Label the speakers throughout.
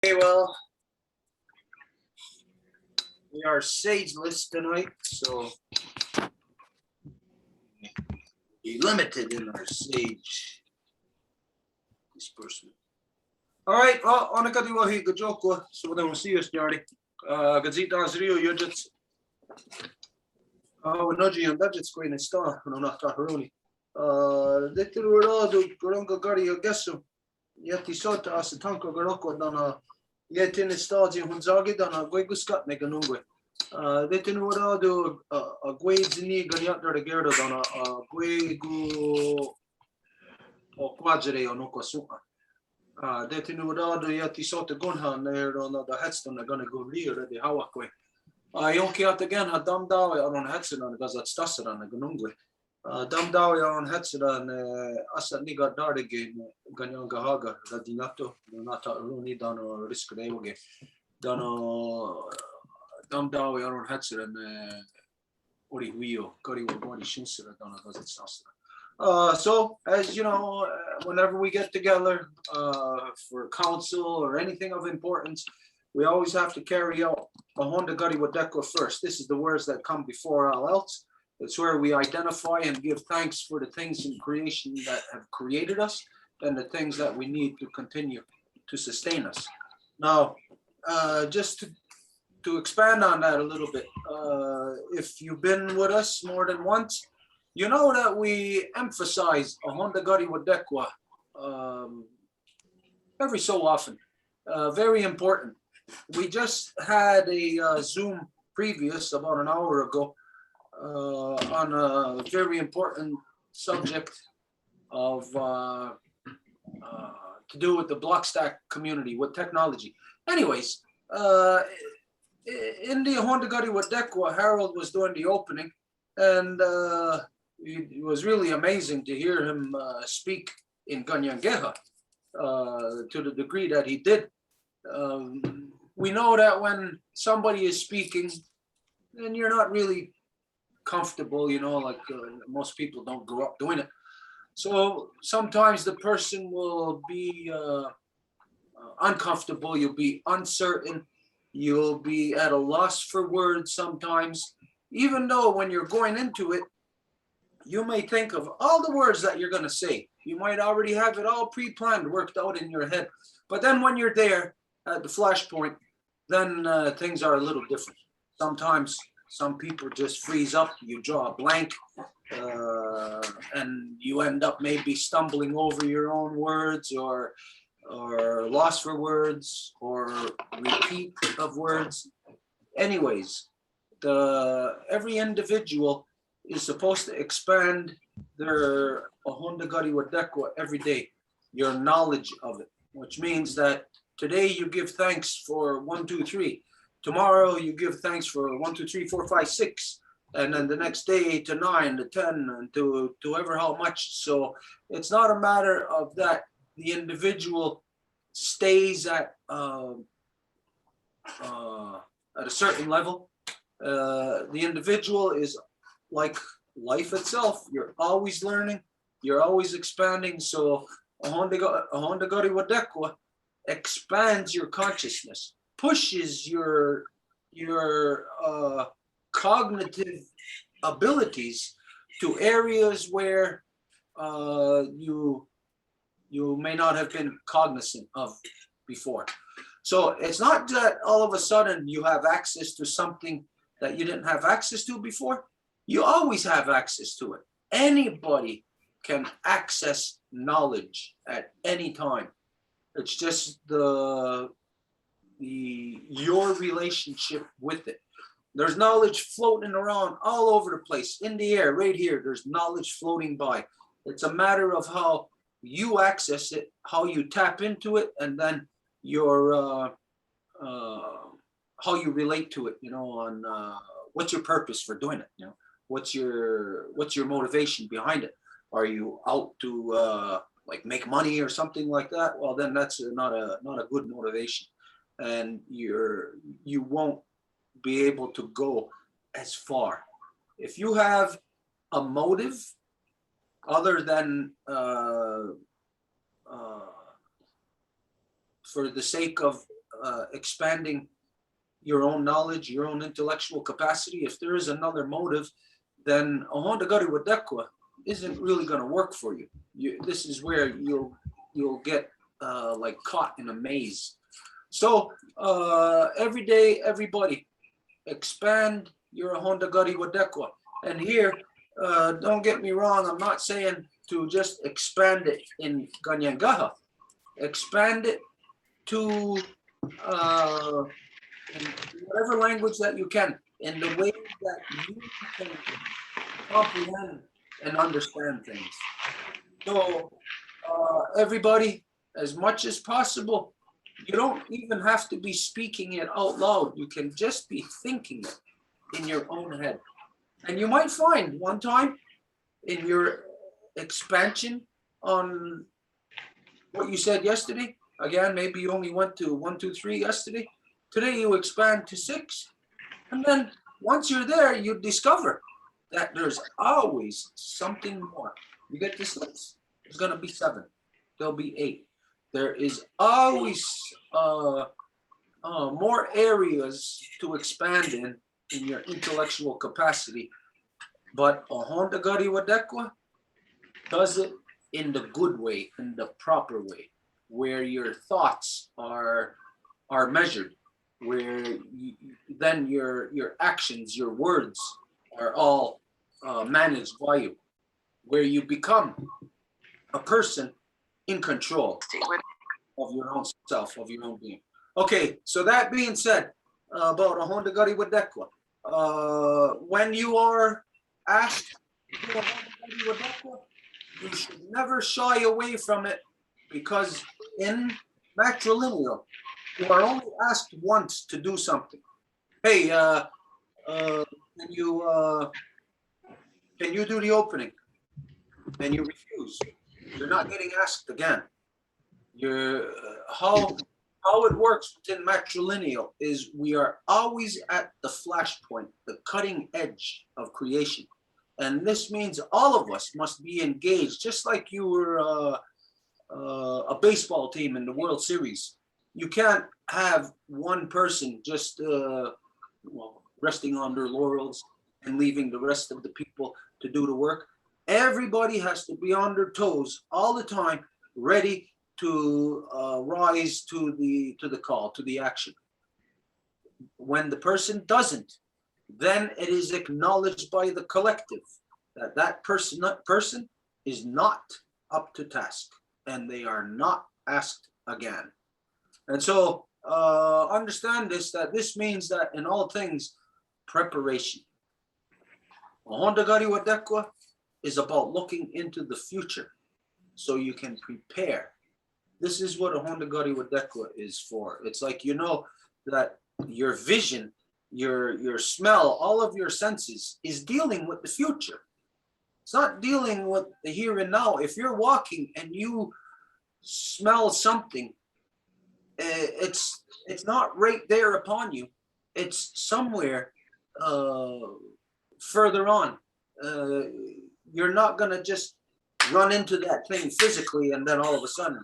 Speaker 1: Okay, well, we are sageless tonight, so be limited in our sage disbursement. All right, well, on a good way, good joke. So then we'll see you, Jardy. Gazita Rio, you're just. Oh, Nudgy and Budget's going to star, and I'm not Taharoni. Little Rodo, Goronga Gari, I guess so. Yet he saw to us the Tanko Goroko, Donna. Yet in the stadium, Hunzagi, Donna, Guiguscat, Meganungwe. Dette nu var det Guizini Ganiatar de Gerda Donna, Guigu och Quadre och något sånt. Dette nu var det jag till såt Gunhan när de Hedston är gonna gå rear det Hawakwe. Jag kan att igen ha damdaw jag on Hedston och gazat stassar den Gunungwe. Damdaw jag on Hedston asa niga dardige Ganyankeha Class Radinato, Nata Runi Dano Riskreoge. Dano Damdaw jag on Hedston Ori Wio, Gori Waboni Shinsera Dana gazat stassar. So, as you know, whenever we get together for council or anything of importance, we always have to carry out a Honda Gari Wadeko first. This is the words that come before all else. It's where we identify and give thanks for the things in creation that have created us and the things that we need to continue to sustain us. Now, just to expand on that a little bit, if you've been with us more than once, you know that we emphasize a Honda Gari Wadekwa every so often. Very important. We just had a Zoom previous about an hour ago on a very important subject of to do with the Blockstack community, with technology. Anyways, in the Honda Gari Wadekwa, Harold was doing the opening, and it was really amazing to hear him speak in Kanienkeha to the degree that he did. We know that when somebody is speaking and you're not really comfortable, you know, like most people don't grow up doing it. So sometimes the person will be uncomfortable, you'll be uncertain, you'll be at a loss for words sometimes, even though when you're going into it, you may think of all the words that you're going to say. You might already have it all pre-planned, worked out in your head. But then when you're there at the flashpoint, then things are a little different. Sometimes some people just freeze up, you draw a blank, and you end up maybe stumbling over your own words or loss for words or repeat of words. Anyways, every individual is supposed to expand their Honda Gari Wadekwa every day, your knowledge of it, which means that today you give thanks for 1, 2, 3. Tomorrow you give thanks for 1, 2, 3, 4, 5, 6. And then the next day to 9, to 10, and to ever how much. So it's not a matter of that the individual stays at a certain level. The individual is like life itself. You're always learning, you're always expanding. So a Honda Gari Wadekwa expands your consciousness, pushes your cognitive abilities to areas where you may not have been cognizant of before. So it's not that all of a sudden you have access to something that you didn't have access to before. You always have access to it. Anybody can access knowledge at any time. It's just your relationship with it. There's knowledge floating around all over the place, in the air, right here. There's knowledge floating by. It's a matter of how you access it, how you tap into it, and then your how you relate to it. You know, on what's your purpose for doing it. You know, what's your motivation behind it? Are you out to like make money or something like that? Well, then that's not a good motivation, and you won't be able to go as far. If you have a motive other than for the sake of expanding your own knowledge, your own intellectual capacity. If there is another motive, then ahondagari wadekwa isn't really going to work for you. This is where you'll get like caught in a maze. So every day, everybody, expand your ahondagari wadekwa. And here, don't get me wrong, I'm not saying to just expand it in Kanienkeha. Expand it to in whatever language that you can, in the way that you can comprehend and understand things. So everybody, as much as possible, you don't even have to be speaking it out loud. You can just be thinking it in your own head. And you might find one time in your expansion on what you said yesterday, again, maybe you only went to 1, 2, 3 yesterday. Today you expand to 6. And then once you're there, you discover that there's always something more. You get to 6, there's going to be 7. There'll be 8. There is always more areas to expand in your intellectual capacity. But ahondagari wadekwa does it in the good way, in the proper way, where your thoughts are measured, where then your actions, your words are all managed by you, where you become a person in control of your own self, of your own being. Okay, so that being said, about ahondagari wadekwa, when you are asked to do ahondagari wadekwa, you should never shy away from it, because in matrilineal, you are only asked once to do something. Hey, can you do the opening? And you refuse. You're not getting asked again. You're how it works within matrilineal is we are always at the flashpoint, the cutting edge of creation. And this means all of us must be engaged, just like you were a baseball team in the World Series. You can't have one person just resting on their laurels and leaving the rest of the people to do the work. Everybody has to be on their toes all the time, ready to rise to the call, to the action. When the person doesn't, then it is acknowledged by the collective that that person is not up to task, and they are not asked again. And so understand this, that this means that in all things, preparation. Ahondagari wadekwa is about looking into the future so you can prepare. This is what ahondagari wadekwa is for. It's like, you know, that your vision, your smell, all of your senses is dealing with the future. It's not dealing with the here and now. If you're walking and you smell something, it's not right there upon you. It's somewhere further on. You're not gonna just run into that thing physically and then all of a sudden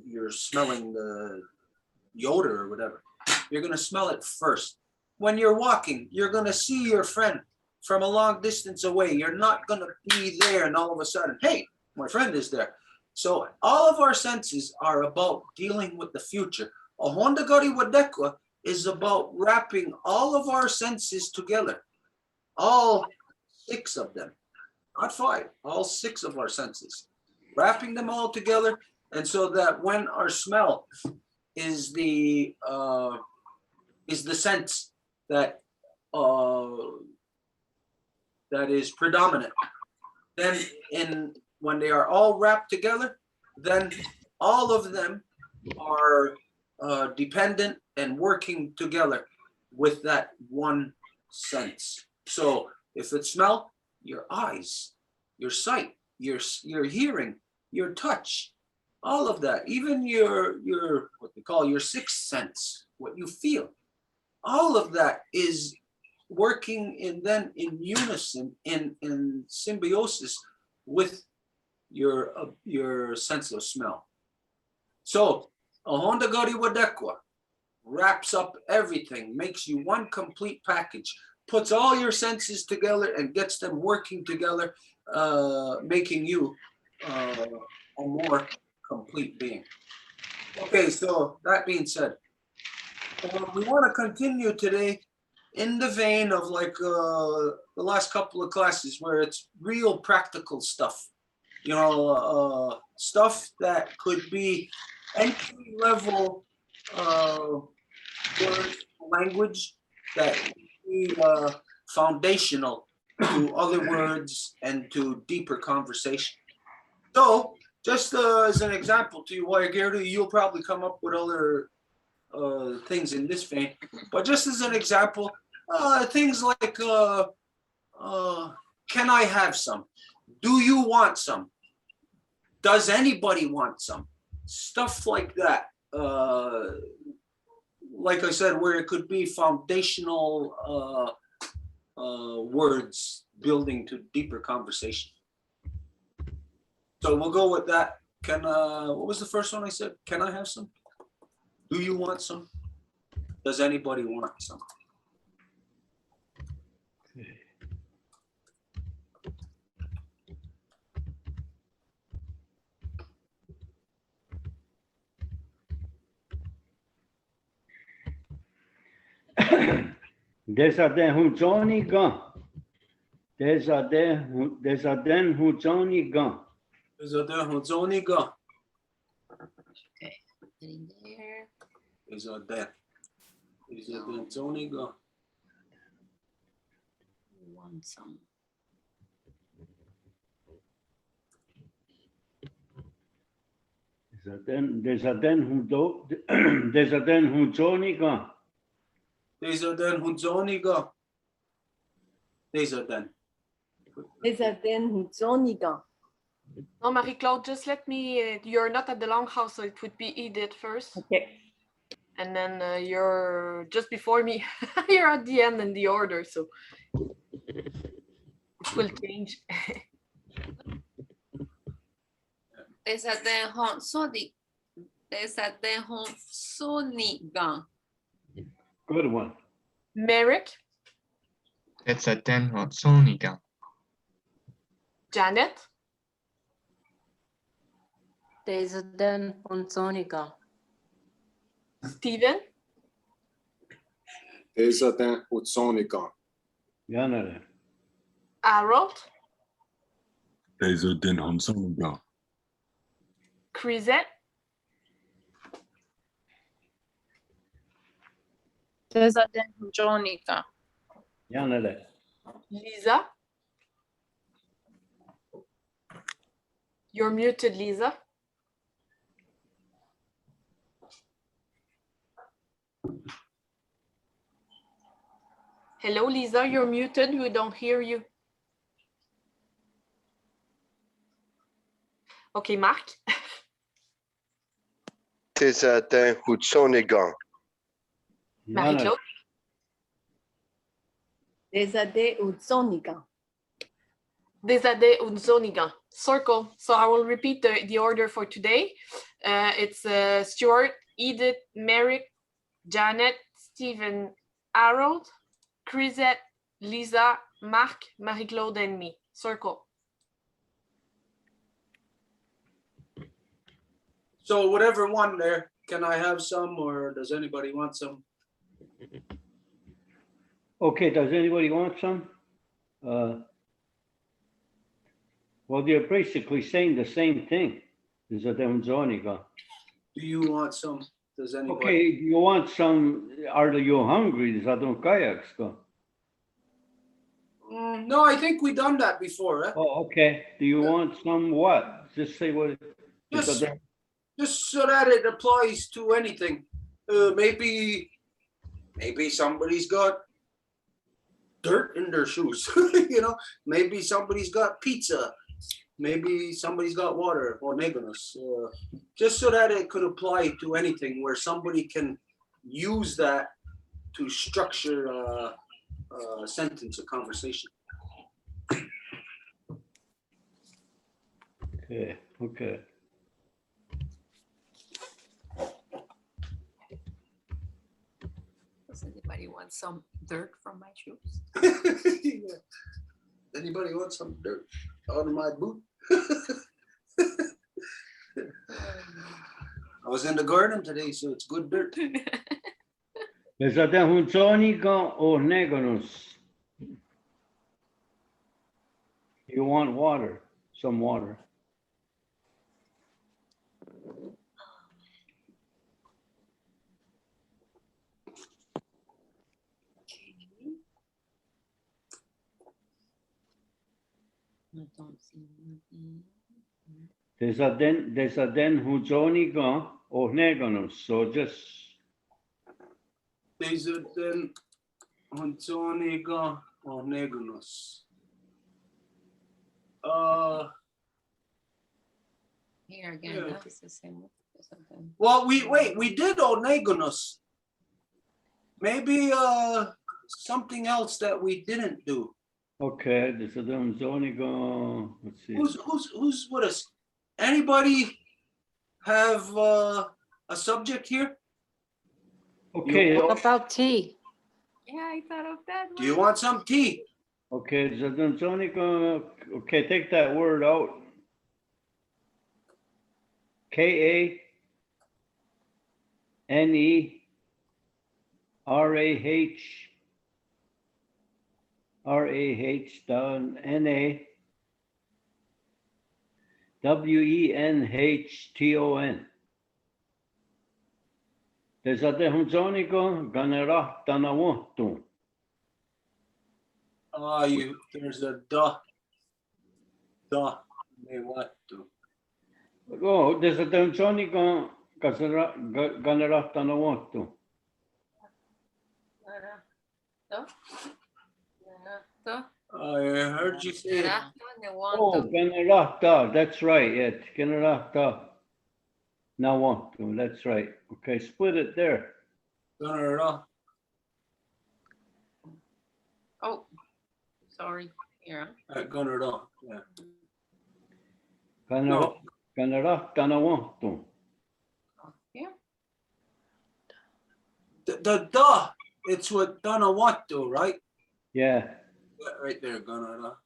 Speaker 1: you're smelling the odor or whatever. You're gonna smell it first. When you're walking, you're gonna see your friend from a long distance away. You're not gonna be there and all of a sudden, hey, my friend is there. So all of our senses are about dealing with the future. Ahondagari wadekwa is about wrapping all of our senses together. All 6 of them, not 5, all 6 of our senses. Wrapping them all together, and so that when our smell is the sense that that is predominant, then when they are all wrapped together, then all of them are dependent and working together with that one sense. So if it's smell, your eyes, your sight, your hearing, your touch, all of that, even your what they call your sixth sense, what you feel, all of that is working in unison, in symbiosis with your sense of smell. So ahondagari wadekwa wraps up everything, makes you one complete package, puts all your senses together and gets them working together, making you a more complete being. Okay, so that being said, we want to continue today in the vein of like the last couple of classes where it's real practical stuff, stuff that could be entry level word language that could be foundational to other words and to deeper conversation. So just as an example to you, Gerda, you'll probably come up with other things in this vein, but just as an example, things like can I have some? Do you want some? Does anybody want some? Stuff like that. Like I said, where it could be foundational words building to deeper conversation. So we'll go with that. What was the first one I said? Can I have some? Do you want some? Does anybody want some?
Speaker 2: Desaden hu Johnny gun. Desaden hu Johnny gun.
Speaker 1: Desaden hu Johnny gun.
Speaker 3: Okay, put it in there.
Speaker 1: Desaden Johnny gun.
Speaker 3: Want some.
Speaker 2: Desaden hu Johnny gun.
Speaker 1: Desaden hu Johnny gun. Desaden.
Speaker 4: Desaden hu Johnny gun.
Speaker 5: No, Marie-Claude, just let me, you're not at the longhouse, so it would be Edith first.
Speaker 4: Okay.
Speaker 5: And then you're just before me. You're at the end in the order, so it will change.
Speaker 3: Desaden hu Sony. Desaden hu Sony gun.
Speaker 2: Good one.
Speaker 5: Merrick,
Speaker 6: Desaden hu Sony gun.
Speaker 5: Janet,
Speaker 7: Desaden hu Johnny gun.
Speaker 5: Stephen,
Speaker 8: Desaden hu Johnny gun.
Speaker 2: Janare.
Speaker 5: Harold,
Speaker 9: Desaden hu Johnny gun.
Speaker 5: Chrisette,
Speaker 7: Desaden hu Johnny gun.
Speaker 2: Janare.
Speaker 5: Lisa. You're muted, Lisa. Hello, Lisa, you're muted. We don't hear you. Okay, Mark.
Speaker 10: Desaden hu Johnny gun.
Speaker 5: Marie-Claude.
Speaker 4: Desaden hu Johnny gun.
Speaker 5: Desade Unzoniga. Circle. So I will repeat the order for today. It's Stuart, Edith, Merrick, Janet, Stephen, Harold, Chrisette, Lisa, Mark, Marie-Claude, and me. Circle.
Speaker 1: So whatever one there, can I have some or does anybody want some?
Speaker 2: Okay, does anybody want some? Well, they're basically saying the same thing. Desaden hu Johnny gun.
Speaker 1: Do you want some? Does anybody?
Speaker 2: Okay, you want some? Are you hungry? Desaden kayaks gun.
Speaker 1: No, I think we done that before.
Speaker 2: Oh, okay. Do you want some what? Just say what.
Speaker 1: Just so that it applies to anything. Maybe somebody's got dirt in their shoes. Maybe somebody's got pizza. Maybe somebody's got water or meganos. Just so that it could apply to anything where somebody can use that to structure a sentence, a conversation.
Speaker 2: Okay, okay.
Speaker 3: Does anybody want some dirt from my shoes?
Speaker 1: Yeah. Anybody want some dirt out of my boot? I was in the garden today, so it's good dirt.
Speaker 2: Teza den hunzoniga o negonus. You want water, some water.
Speaker 7: I don't see anything.
Speaker 2: Teza den hunzoniga o negonus. So just
Speaker 1: These are then Antoniga or Negunus.
Speaker 3: Here again,
Speaker 1: Yeah.
Speaker 3: that is the same. Something.
Speaker 1: Well, we did Onegunus. Maybe something else that we didn't do.
Speaker 2: okay. Teza den hunzoniga. Let's see.
Speaker 1: Who's with us? Anybody have a subject here?
Speaker 2: Okay.
Speaker 7: What about tea?
Speaker 3: Yeah, I thought of that one.
Speaker 1: Do you want some tea?
Speaker 2: Okay. Teza den hunzoniga. Okay. Take that word out. Kanenerah done NAWENHTON. Teza den hunzoniga ganerah danawontu.
Speaker 1: There's a da. May what do?
Speaker 2: Oh, teza den hunzoniga ganerah danawontu.
Speaker 1: I heard you say it.
Speaker 2: Oh, ganerah, that's right. Yeah, ganerah nawontu. That's right. Okay, split it there.
Speaker 1: Gunnar.
Speaker 3: Oh, sorry. Here.
Speaker 1: Gunnar. Yeah.
Speaker 2: Ganerah danawontu.
Speaker 3: Here.
Speaker 1: The da, it's what Donna want to, right?
Speaker 2: Yeah.
Speaker 1: Right there, Gunnar.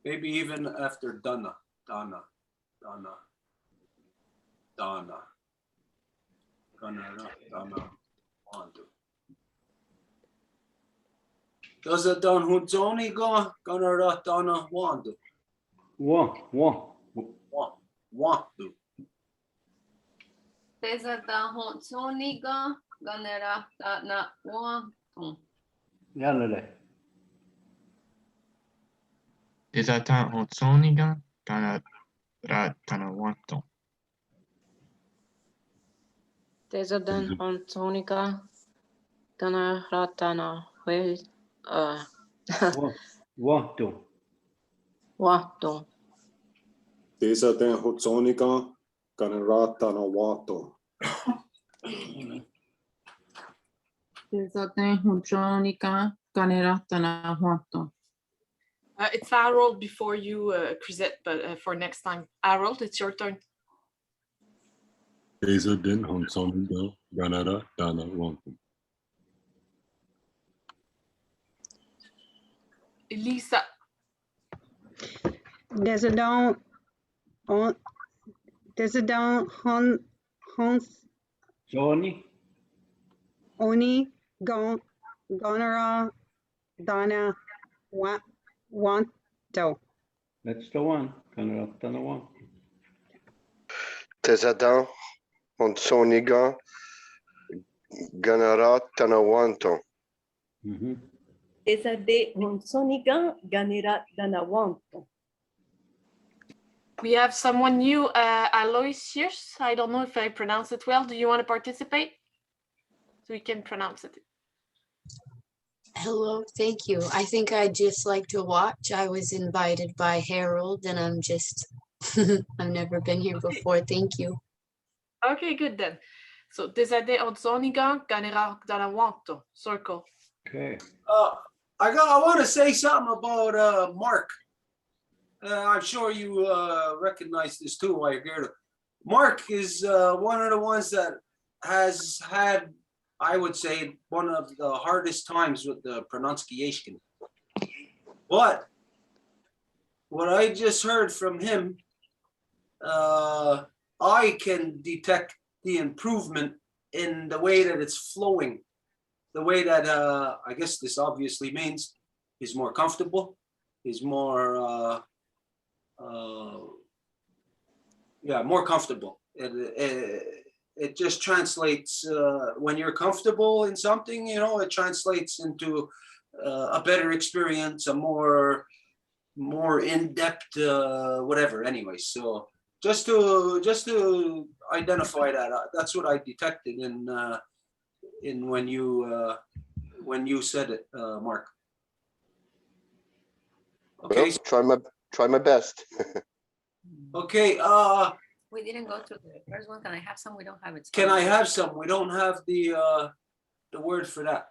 Speaker 1: Maybe even after Donna. Gunnar. Donna want to. Does it Don Hunzoni go? Gunnar Donna want to. Want to.
Speaker 3: Teza da hunzoniga ganera na wantu.
Speaker 2: Yanere.
Speaker 6: Teza den hunzoniga ganerah danawontu.
Speaker 7: Teza den hunzoniga ganerah danawontu. Wahtu.
Speaker 8: Teza den hunzoniga ganerah danawontu.
Speaker 7: Teza den hunzoniga ganerah danawontu.
Speaker 5: It's Harold before you, Chrisette, but for next time. Harold, it's your turn.
Speaker 9: Teza den hunzoniga ganerah danawontu.
Speaker 5: Lisa.
Speaker 11: Desidon
Speaker 2: Johnny.
Speaker 11: Oni Gonara Dana Wanto.
Speaker 2: That's the one. Ganerah danawontu.
Speaker 10: Teza den hunzoniga ganerah danawontu.
Speaker 4: Teza de hunzoniga ganera danawontu.
Speaker 5: We have someone new, Aloysius. I don't know if I pronounce it well. Do you want to participate? So we can pronounce it.
Speaker 12: Hello, thank you. I think I'd just like to watch. I was invited by Harold and I'm just, I've never been here before. Thank you.
Speaker 5: Okay, good then. So, Teza de hunzoniga ganerah danawontu. Circle.
Speaker 2: Okay.
Speaker 1: I want to say something about Mark. I'm sure you recognize this too while you're here. Mark is one of the ones that has had, I would say, one of the hardest times with the pronunciation. But what I just heard from him, I can detect the improvement in the way that it's flowing, the way that I guess this obviously means he's more comfortable, he's more, yeah, more comfortable. It just translates, when you're comfortable in something, you know, it translates into a better experience, a more in-depth, whatever. Anyway, so just to identify that, that's what I detected in when you said it, Mark. Okay.
Speaker 10: Well, try my best.
Speaker 1: Okay.
Speaker 3: We didn't go through the first one. Can I have some? We don't have it.
Speaker 1: Can I have some? We don't have the word for that.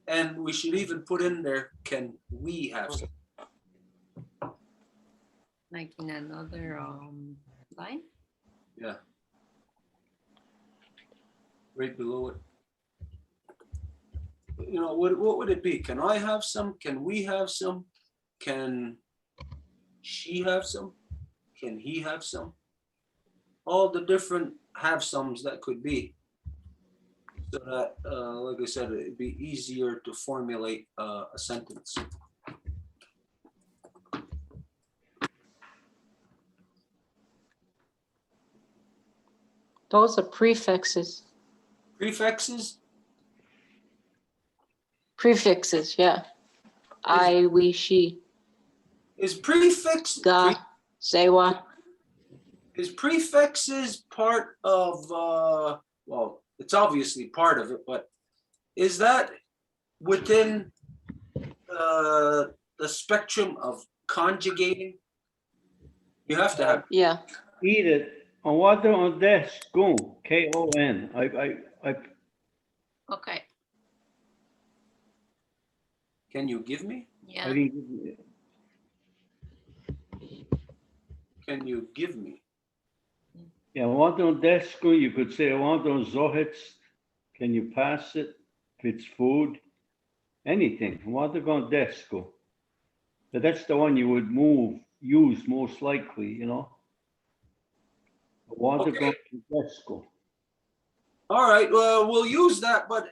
Speaker 1: And we should even put in there, can we have some?
Speaker 3: Like in another line?
Speaker 1: Yeah. Right below it. You know, what would it be? Can I have some? Can we have some? Can she have some? Can he have some? All the different have somes that could be. So that, like I said, it'd be easier to formulate a sentence.
Speaker 7: Those are prefixes.
Speaker 1: Prefixes?
Speaker 7: Prefixes, yeah. I, we, she.
Speaker 1: Is prefix?
Speaker 7: Ga, sewa.
Speaker 1: Is prefixes part of, well, it's obviously part of it, but is that within the spectrum of conjugating? You have to have.
Speaker 7: Yeah.
Speaker 2: Eat it. On what on this? Kon. K-O-N. I.
Speaker 3: Okay.
Speaker 1: Can you give me?
Speaker 3: Yeah.
Speaker 2: I didn't.
Speaker 1: Can you give me?
Speaker 2: Yeah, I want on desko, you could say, I want on zohets. Can you pass it? If it's food, anything. I want to go on desko. But that's the one you would use most likely, you know. I want to go on desko.
Speaker 1: All right, well, we'll use that, but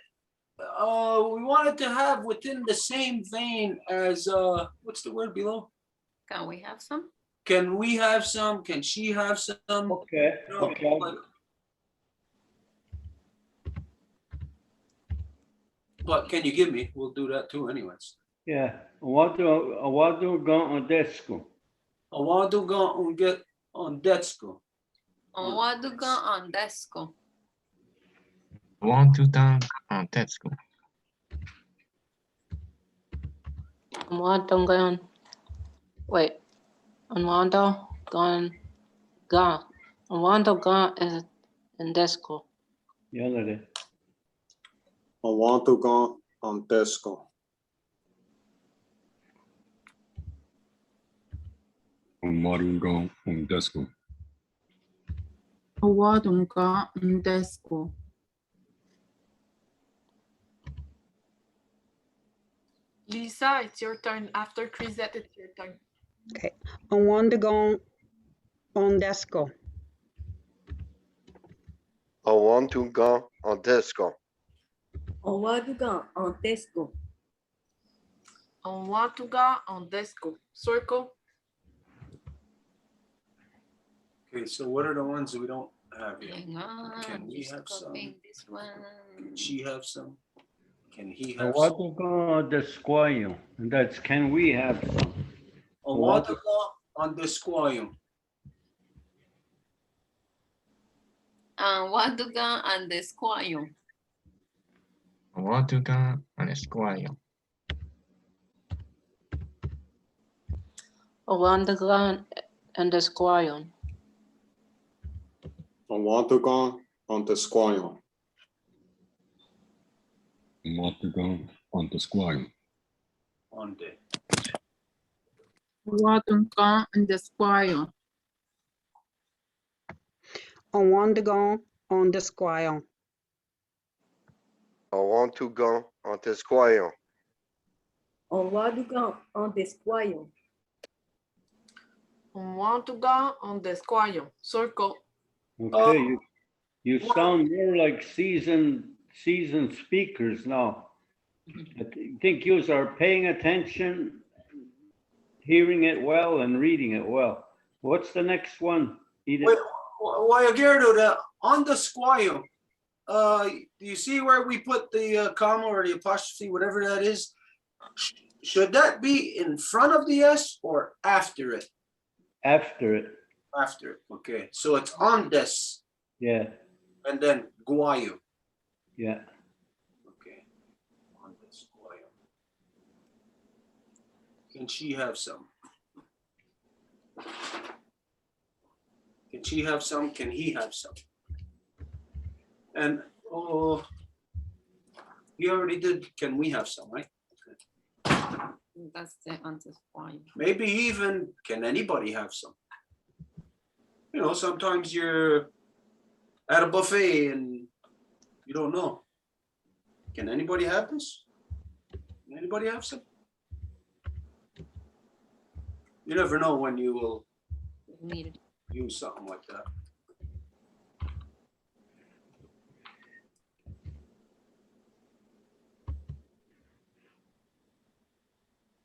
Speaker 1: we wanted to have within the same vein as, what's the word below?
Speaker 3: Can we have some?
Speaker 1: Can we have some? Can she have some?
Speaker 2: Okay, okay.
Speaker 1: But can you give me? We'll do that too anyways.
Speaker 2: Yeah, I want to go on desko.
Speaker 1: I want to go and get on desko.
Speaker 3: On what to go on desko?
Speaker 6: I want to down on desko.
Speaker 7: Wando gone. Wait. Wando gone. Gone. Wando gone is in desko.
Speaker 2: Yeah, that is.
Speaker 8: I want to go on desko.
Speaker 9: Marunga on desko.
Speaker 7: Wadunga in desko.
Speaker 5: Lisa, it's your turn. After Chrisette, it's your turn.
Speaker 11: Okay. On Wandagon on Desco.
Speaker 10: I want to go on disco.
Speaker 4: On Wadugan on Tesco.
Speaker 5: On Watuga on desko. Circle.
Speaker 1: Okay, so what are the ones that we don't have here?
Speaker 3: Hang on.
Speaker 1: Can we
Speaker 3: just
Speaker 1: have some?
Speaker 3: copying this one.
Speaker 1: Can she have some? Can he
Speaker 2: I
Speaker 1: have
Speaker 2: want
Speaker 1: some?
Speaker 2: to go on desquayo. And that's, can we have some?
Speaker 1: I want to go on desquayo.
Speaker 3: What to go on the squayo?
Speaker 6: I want to go on esquire.
Speaker 7: Wandagan and the squayon.
Speaker 8: I want to go on the squire.
Speaker 9: Matugan on the squire.
Speaker 1: On the.
Speaker 7: Watunga and the squire.
Speaker 11: On want to go on the squire.
Speaker 10: I want to go on the squire.
Speaker 4: On Wadugan on the squire.
Speaker 5: On want to go on the squire. Circle.
Speaker 2: Okay, you sound more like seasoned speakers now. I think you are paying attention, hearing it well, and reading it well. What's the next one, Edith?
Speaker 1: Wait, why Gerdo, on the squire? Do you see where we put the comma or the apostrophe, whatever that is? Should that be in front of the S or after it?
Speaker 2: After it.
Speaker 1: After it. Okay, so it's on this.
Speaker 2: Yeah.
Speaker 1: And then guayo.
Speaker 2: Yeah.
Speaker 1: Okay. On this guayo. Can she have some? Can she have some? Can he have some? And you already did. Can we have some, right?
Speaker 3: That's the answer. Fine.
Speaker 1: Maybe even can anybody have some? You know, sometimes you're at a buffet and you don't know. Can anybody have this? Can anybody have some? You never know when you will
Speaker 3: Need it.
Speaker 1: use something like that.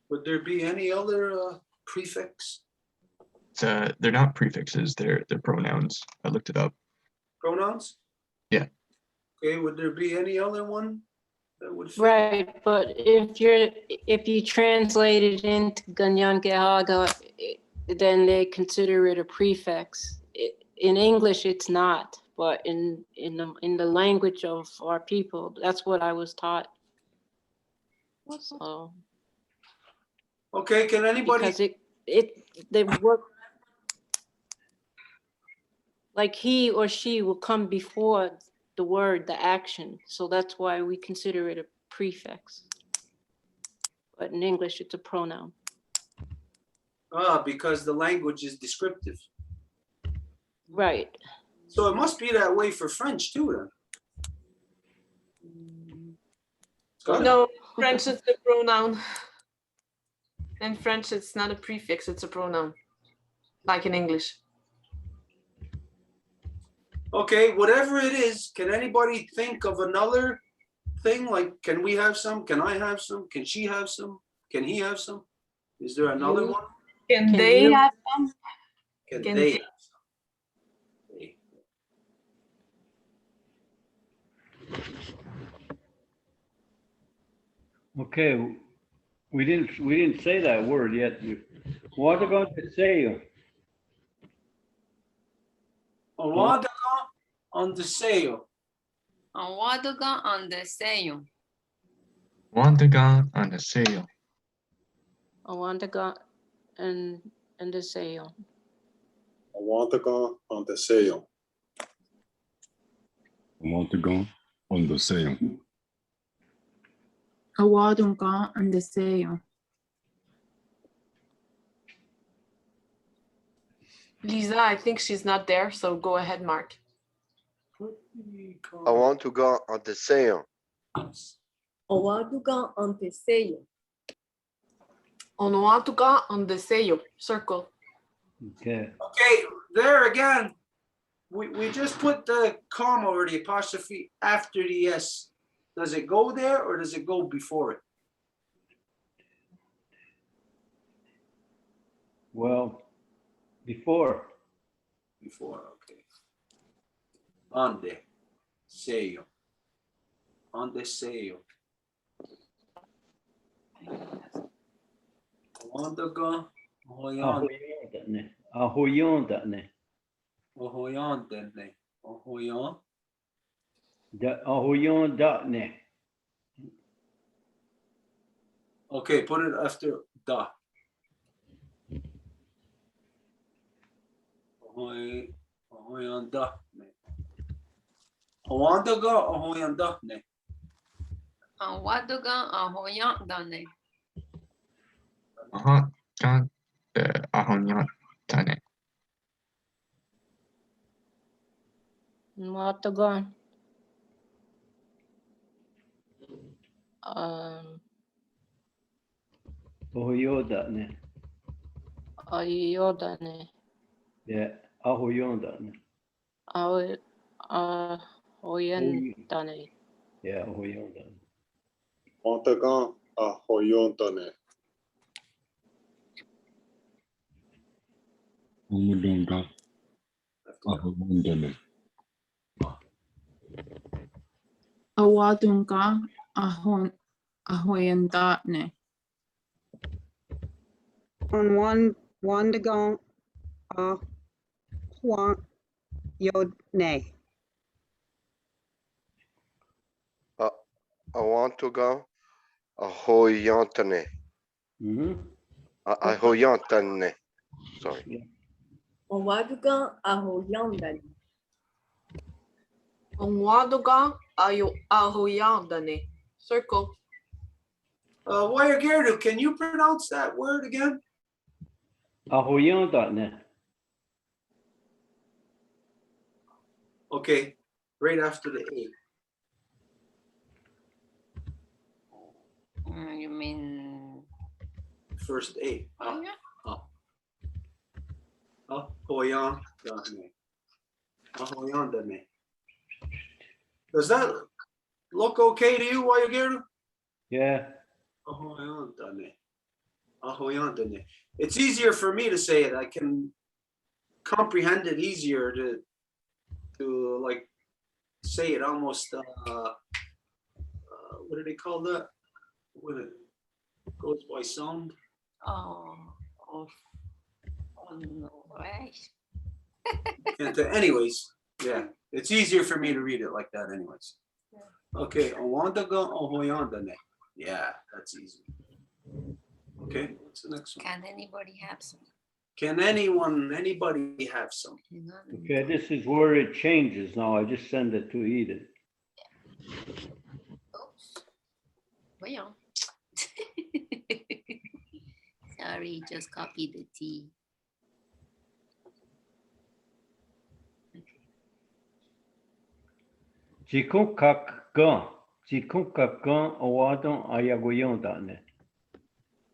Speaker 1: Would there be any other prefix?
Speaker 6: They're not prefixes, they're pronouns. I looked it up.
Speaker 1: Pronouns?
Speaker 6: Yeah.
Speaker 1: Okay, would there be any other one that would fit?
Speaker 7: Right, but if you translate it into Kanienkeha, then they consider it a prefix. In English, it's not, but in the language of our people, that's what I was taught. So,
Speaker 1: Okay, can anybody?
Speaker 7: because they work like he or she will come before the word, the action. So that's why we consider it a prefix. But in English, it's a pronoun.
Speaker 1: Because the language is descriptive.
Speaker 7: Right.
Speaker 1: So it must be that way for French too, then.
Speaker 5: No, French is the pronoun. In French, it's not a prefix, it's a pronoun, like in English.
Speaker 1: Okay, whatever it is, can anybody think of another thing? Like, can we have some? Can I have some? Can she have some? Can he have some? Is there another one?
Speaker 5: Can they
Speaker 7: you?
Speaker 5: have some?
Speaker 1: Can
Speaker 5: Can
Speaker 1: they
Speaker 5: he-
Speaker 1: have some? They.
Speaker 2: Okay, we didn't say that word yet. What are going to say?
Speaker 1: On the sale.
Speaker 3: On Wadugan on the sale.
Speaker 6: Wandagan on the sale.
Speaker 7: I want to go and the sale.
Speaker 8: I want to go on the sale.
Speaker 9: Matugan on the sale.
Speaker 7: Awadunga and the sale.
Speaker 5: Lisa, I think she's not there, so go ahead, Mark.
Speaker 10: I want to go on the sale.
Speaker 4: On Wadugan on the sale.
Speaker 5: On want to go on the sale. Circle.
Speaker 2: Okay.
Speaker 1: Okay, there again. We just put the comma or the apostrophe after the S. Does it go there or does it go before it?
Speaker 2: Well, before.
Speaker 1: Before, okay. On the sale. On the sale. Wandaga, Hoyan,
Speaker 2: Ahoyondane.
Speaker 1: Hoyan, Hoyan.
Speaker 2: Ahoyondane.
Speaker 1: Okay, put it after da. Hoyanda. Wandaga, Hoyanda.
Speaker 3: Awadugan ahoyan dane.
Speaker 6: Ahan ahonyan tane.
Speaker 7: Matagon.
Speaker 2: Ahoyodane.
Speaker 7: Ayodane.
Speaker 2: Yeah, ahoyodane.
Speaker 7: Oyendane.
Speaker 2: Yeah, ahoyodane.
Speaker 8: Montagan ahoyontane.
Speaker 9: Omudonga ahomondane.
Speaker 13: Awadunga ahoyandane.
Speaker 11: On Wandagon Ahwan Yodne.
Speaker 10: Awantugan ahoyantane. Ahoyantane. Sorry.
Speaker 4: Owadugan ahoyandane.
Speaker 5: Onwadugan ahoyandane. Circle.
Speaker 1: Wayagerdu, can you pronounce that word again?
Speaker 2: Ahoyodane.
Speaker 1: Okay, right after the A.
Speaker 3: You mean
Speaker 1: First A.
Speaker 3: yeah.
Speaker 1: Ahoyandane. Ahoyandane. Does that look okay to you, Wayagerdu?
Speaker 2: Yeah.
Speaker 1: Ahoyandane. Ahoyandane. It's easier for me to say it. I can comprehend it easier to like say it almost what do they call that when it goes by sound?
Speaker 3: Oh no way.
Speaker 1: And anyways, yeah, it's easier for me to read it like that anyways. Okay, Owandaga Ahoyandane. Yeah, that's easy. Okay, what's the next one?
Speaker 3: Can anybody have some?
Speaker 1: Can anybody have some?
Speaker 2: Okay, this is where it changes now. I just send it to Edith.
Speaker 3: Oops. Well. Sorry, just copy the T.
Speaker 2: Jikunkakkan awadon ayagoyondane.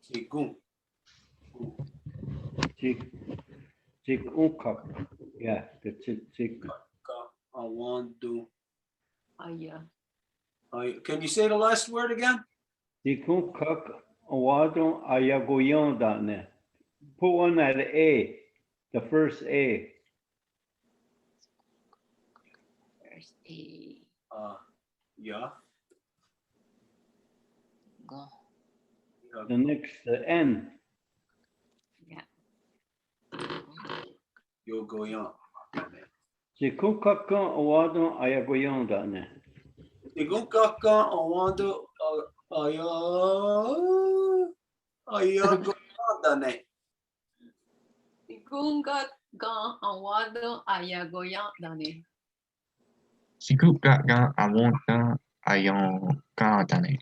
Speaker 1: Jikun.
Speaker 2: Jikunkak. Yeah, that's it.
Speaker 1: Awandu.
Speaker 3: Aya.
Speaker 1: Can you say the last word again?
Speaker 2: Jikunkak awadon ayagoyondane. Put on that A, the first A.
Speaker 3: First A.
Speaker 1: Yeah.
Speaker 3: Go.
Speaker 2: The next, the N.
Speaker 3: Yeah.
Speaker 1: Yogoyan.
Speaker 2: Jikunkakkan awadon ayagoyondane.
Speaker 1: Jikunkakkan awandu ayagoyandane.
Speaker 3: Ikungat gan awado ayagoyan dane.
Speaker 6: Sikupga awonta ayongadane.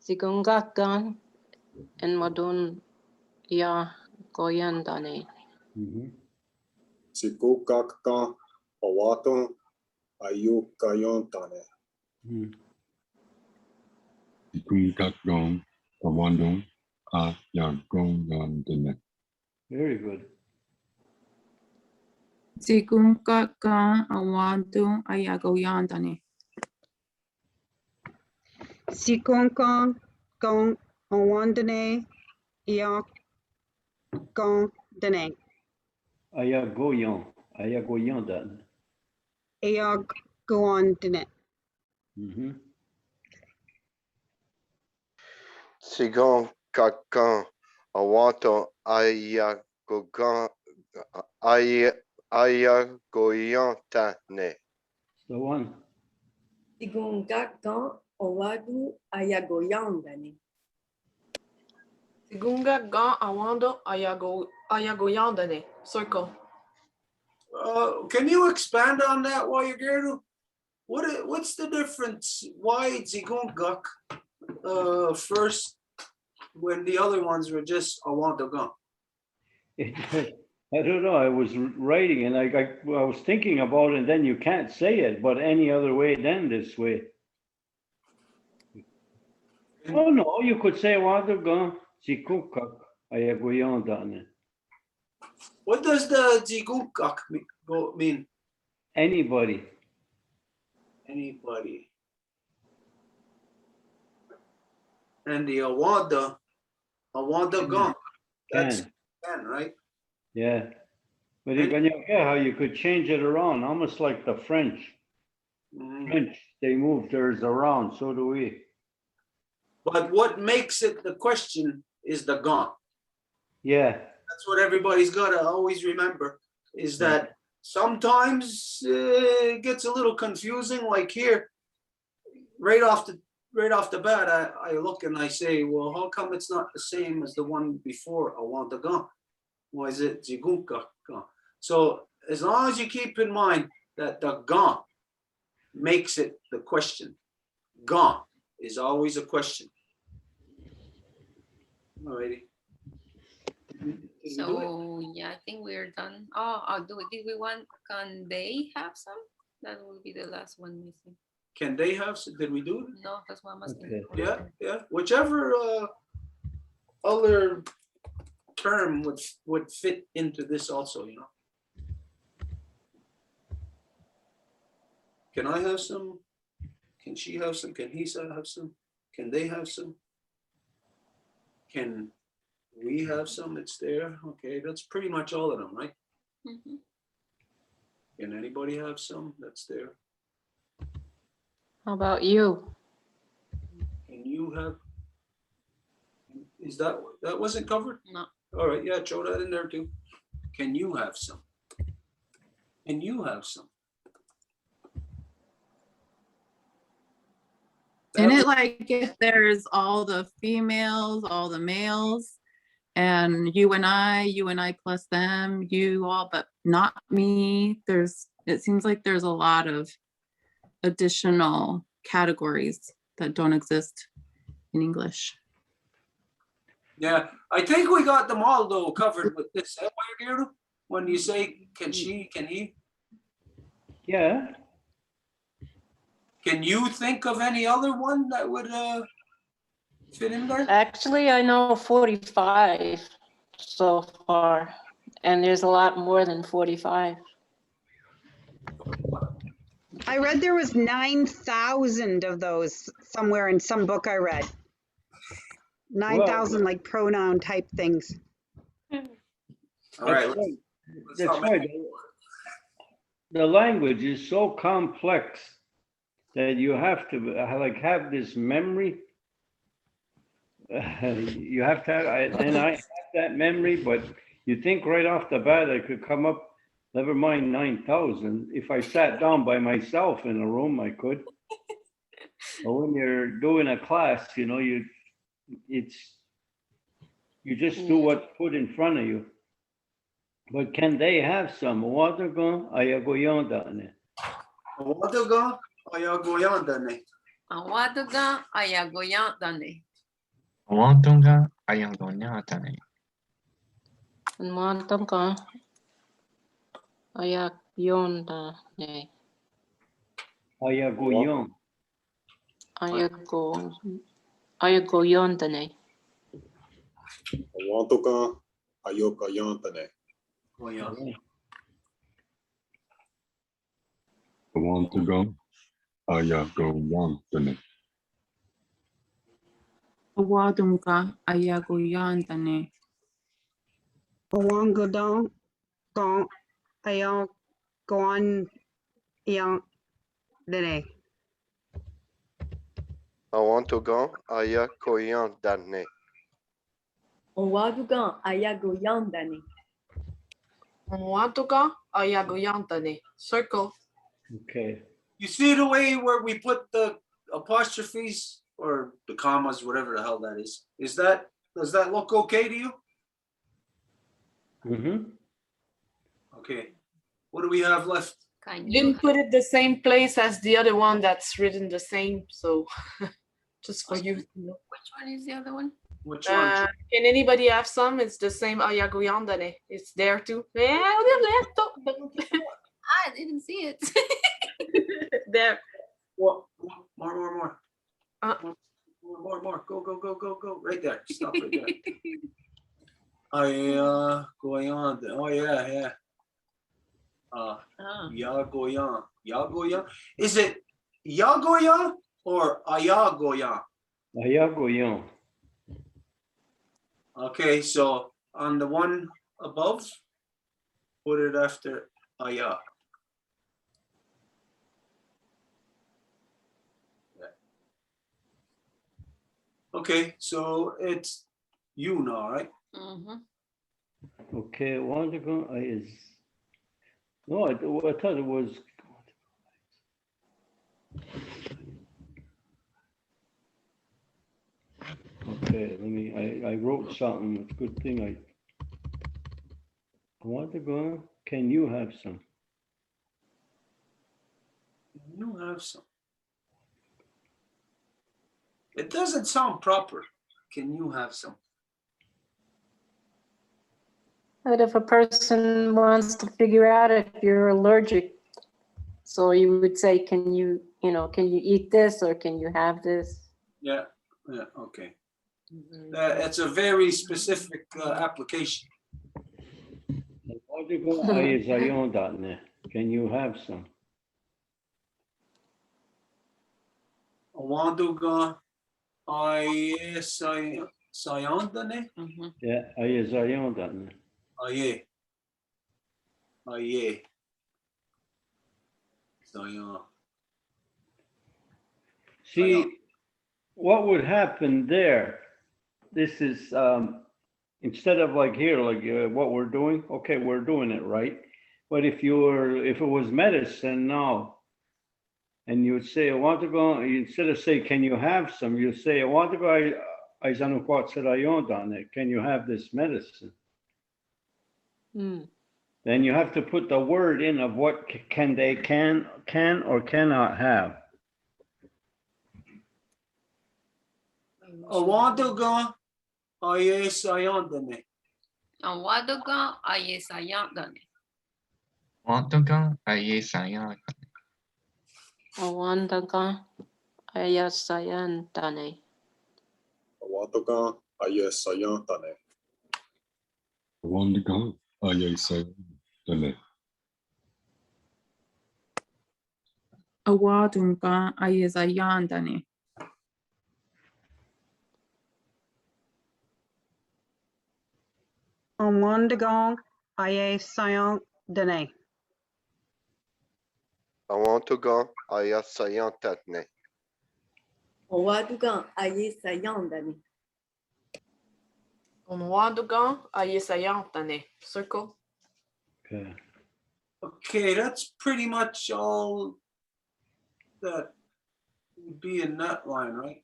Speaker 7: Sigungakgan and Madun Ya Goyandane.
Speaker 8: Sikukakkan awaton ayukayontane.
Speaker 9: Jikunkakkan awandon ayagondane.
Speaker 2: Very good.
Speaker 13: Sigumkaka awadu ayagoyandane.
Speaker 11: Sikonkan Gon Awandane Yakondane.
Speaker 2: Ayagoyondane.
Speaker 11: Ayagondane.
Speaker 10: Sigon kakan awanto ayagoyantane.
Speaker 2: The one.
Speaker 4: Sigungakkan owadu ayagoyandane.
Speaker 5: Sigunga gan awando ayagoyandane. Circle.
Speaker 1: Can you expand on that, Wayagerdu? What's the difference? Why Zigungak first when the other ones were just Awandagan?
Speaker 2: I don't know. I was writing and I was thinking about it, and then you can't say it, but any other way than this way. Oh no, you could say Awandagan Zigungak Ayagoyandane.
Speaker 1: What does the Zigungak mean?
Speaker 2: Anybody.
Speaker 1: Anybody. And the Awandagan. That's can, right?
Speaker 2: Yeah. But in Kanienkeha, you could change it around, almost like the French. French, they move theirs around, so do we.
Speaker 1: But what makes it the question is the gone.
Speaker 2: Yeah.
Speaker 1: That's what everybody's got to always remember, is that sometimes it gets a little confusing. Like here, right off the bat, I look and I say, well, how come it's not the same as the one before? I want the gun. Why is it Zigunka? So as long as you keep in mind that the gun makes it the question, gun is always a question. Alrighty.
Speaker 3: So yeah, I think we're done. Did we want? Can they have some? That will be the last one missing.
Speaker 1: Can they have some? Did we do it?
Speaker 3: No, that's what I'm asking.
Speaker 1: Okay. Yeah. Whichever other term would fit into this also, you know. Can I have some? Can she have some? Can he have some? Can they have some? Can we have some? It's there. Okay, that's pretty much all of them, right?
Speaker 3: Mm-hmm.
Speaker 1: Can anybody have some? That's there.
Speaker 7: How about you?
Speaker 1: Can you have? Is that wasn't covered?
Speaker 3: No.
Speaker 1: All right, yeah, throw that in there too. Can you have some? Can you have some?
Speaker 13: Isn't it like if there's all the females, all the males, and you and I plus them, you all, but not me? It seems like there's a lot of additional categories that don't exist in English.
Speaker 1: Yeah, I think we got them all though covered with this. When you say can she, can he?
Speaker 2: Yeah.
Speaker 1: Can you think of any other one that would fit in there?
Speaker 7: Actually, I know 45 so far, and there's a lot more than 45.
Speaker 11: I read there was 9,000 of those somewhere in some book I read. 9,000 like pronoun type things.
Speaker 1: All right.
Speaker 2: That's right. The language is so complex that you have to like have this memory. You have to have, and I have that memory, but you think right off the bat I could come up, never mind 9,000. If I sat down by myself in a room, I could. But when you're doing a class, you know, you just do what's put in front of you. But can they have some? Awadagan ayagoyandane.
Speaker 1: Awadagan ayagoyandane.
Speaker 3: Awadagan ayagoyandane.
Speaker 6: Awantonga ayangonyatane.
Speaker 7: Mantonga ayagoyandane.
Speaker 2: Ayagoyon.
Speaker 7: Ayagoyandane.
Speaker 8: Awantokan ayokayantane.
Speaker 9: Awantagan ayagoyantane.
Speaker 13: Awadunga ayagoyandane.
Speaker 11: Awangadon gon ayon gon yon dene.
Speaker 10: Awantogan ayakoyandane.
Speaker 4: Owadugan ayagoyandane.
Speaker 5: Watuga ayagoyantane. Circle.
Speaker 2: Okay.
Speaker 1: You see the way where we put the apostrophes or the commas, whatever the hell that is. Does that look okay to you?
Speaker 2: Mm-hmm.
Speaker 1: Okay. What do we have left?
Speaker 3: Can
Speaker 5: You
Speaker 3: you
Speaker 5: didn't put it the same place as the other one that's written the same, so just for you to know.
Speaker 3: which one is the other one?
Speaker 1: Which one?
Speaker 5: Can anybody have some? It's the same Ayagoyandane. It's there too.
Speaker 3: Ah, I didn't see it.
Speaker 5: There.
Speaker 1: What? More.
Speaker 5: Uh.
Speaker 1: More. Go. Right there. Stop right there. Going on. Oh yeah. Yagoyan. Is it Yagoyan or Ayagoyan?
Speaker 2: Ayagoyan.
Speaker 1: Okay, so on the one above, put it after Aya. Okay, so it's you now, right?
Speaker 2: Okay, I want to go. No, I thought it was. Okay, I wrote something. It's a good thing I want to go. Can you have some?
Speaker 1: You have some. It doesn't sound proper. Can you have some?
Speaker 7: But if a person wants to figure out if you're allergic, so you would say, can you eat this or can you have this?
Speaker 1: Yeah, okay. It's a very specific application.
Speaker 2: Can you have some?
Speaker 1: Awanduga sayandane?
Speaker 2: Yeah, ayazayondane.
Speaker 1: Aye. Sayan.
Speaker 2: See, what would happen there? This is instead of like here, like what we're doing. Okay, we're doing it right. But if it was medicine now, and you would say, I want to go. Instead of say, can you have some? You say, I want to go. Can you have this medicine? Then you have to put the word in of what can or cannot have.
Speaker 1: Awanduga ayesayandane.
Speaker 3: Awadoga ayesayandane.
Speaker 6: Wantoga ayesayan.
Speaker 7: Awandaga ayasayandane.
Speaker 8: Awatoga ayesayantane.
Speaker 9: Awandaga ayesayandane.
Speaker 13: Awadunga ayezayandane.
Speaker 11: Omondagong aye sayon dene.
Speaker 10: Awantuga ayasayantane.
Speaker 4: Owadugan ayesayandane.
Speaker 5: Onwadugan ayesayantane. Circle.
Speaker 2: Okay.
Speaker 1: Okay, that's pretty much all that would be in that line, right?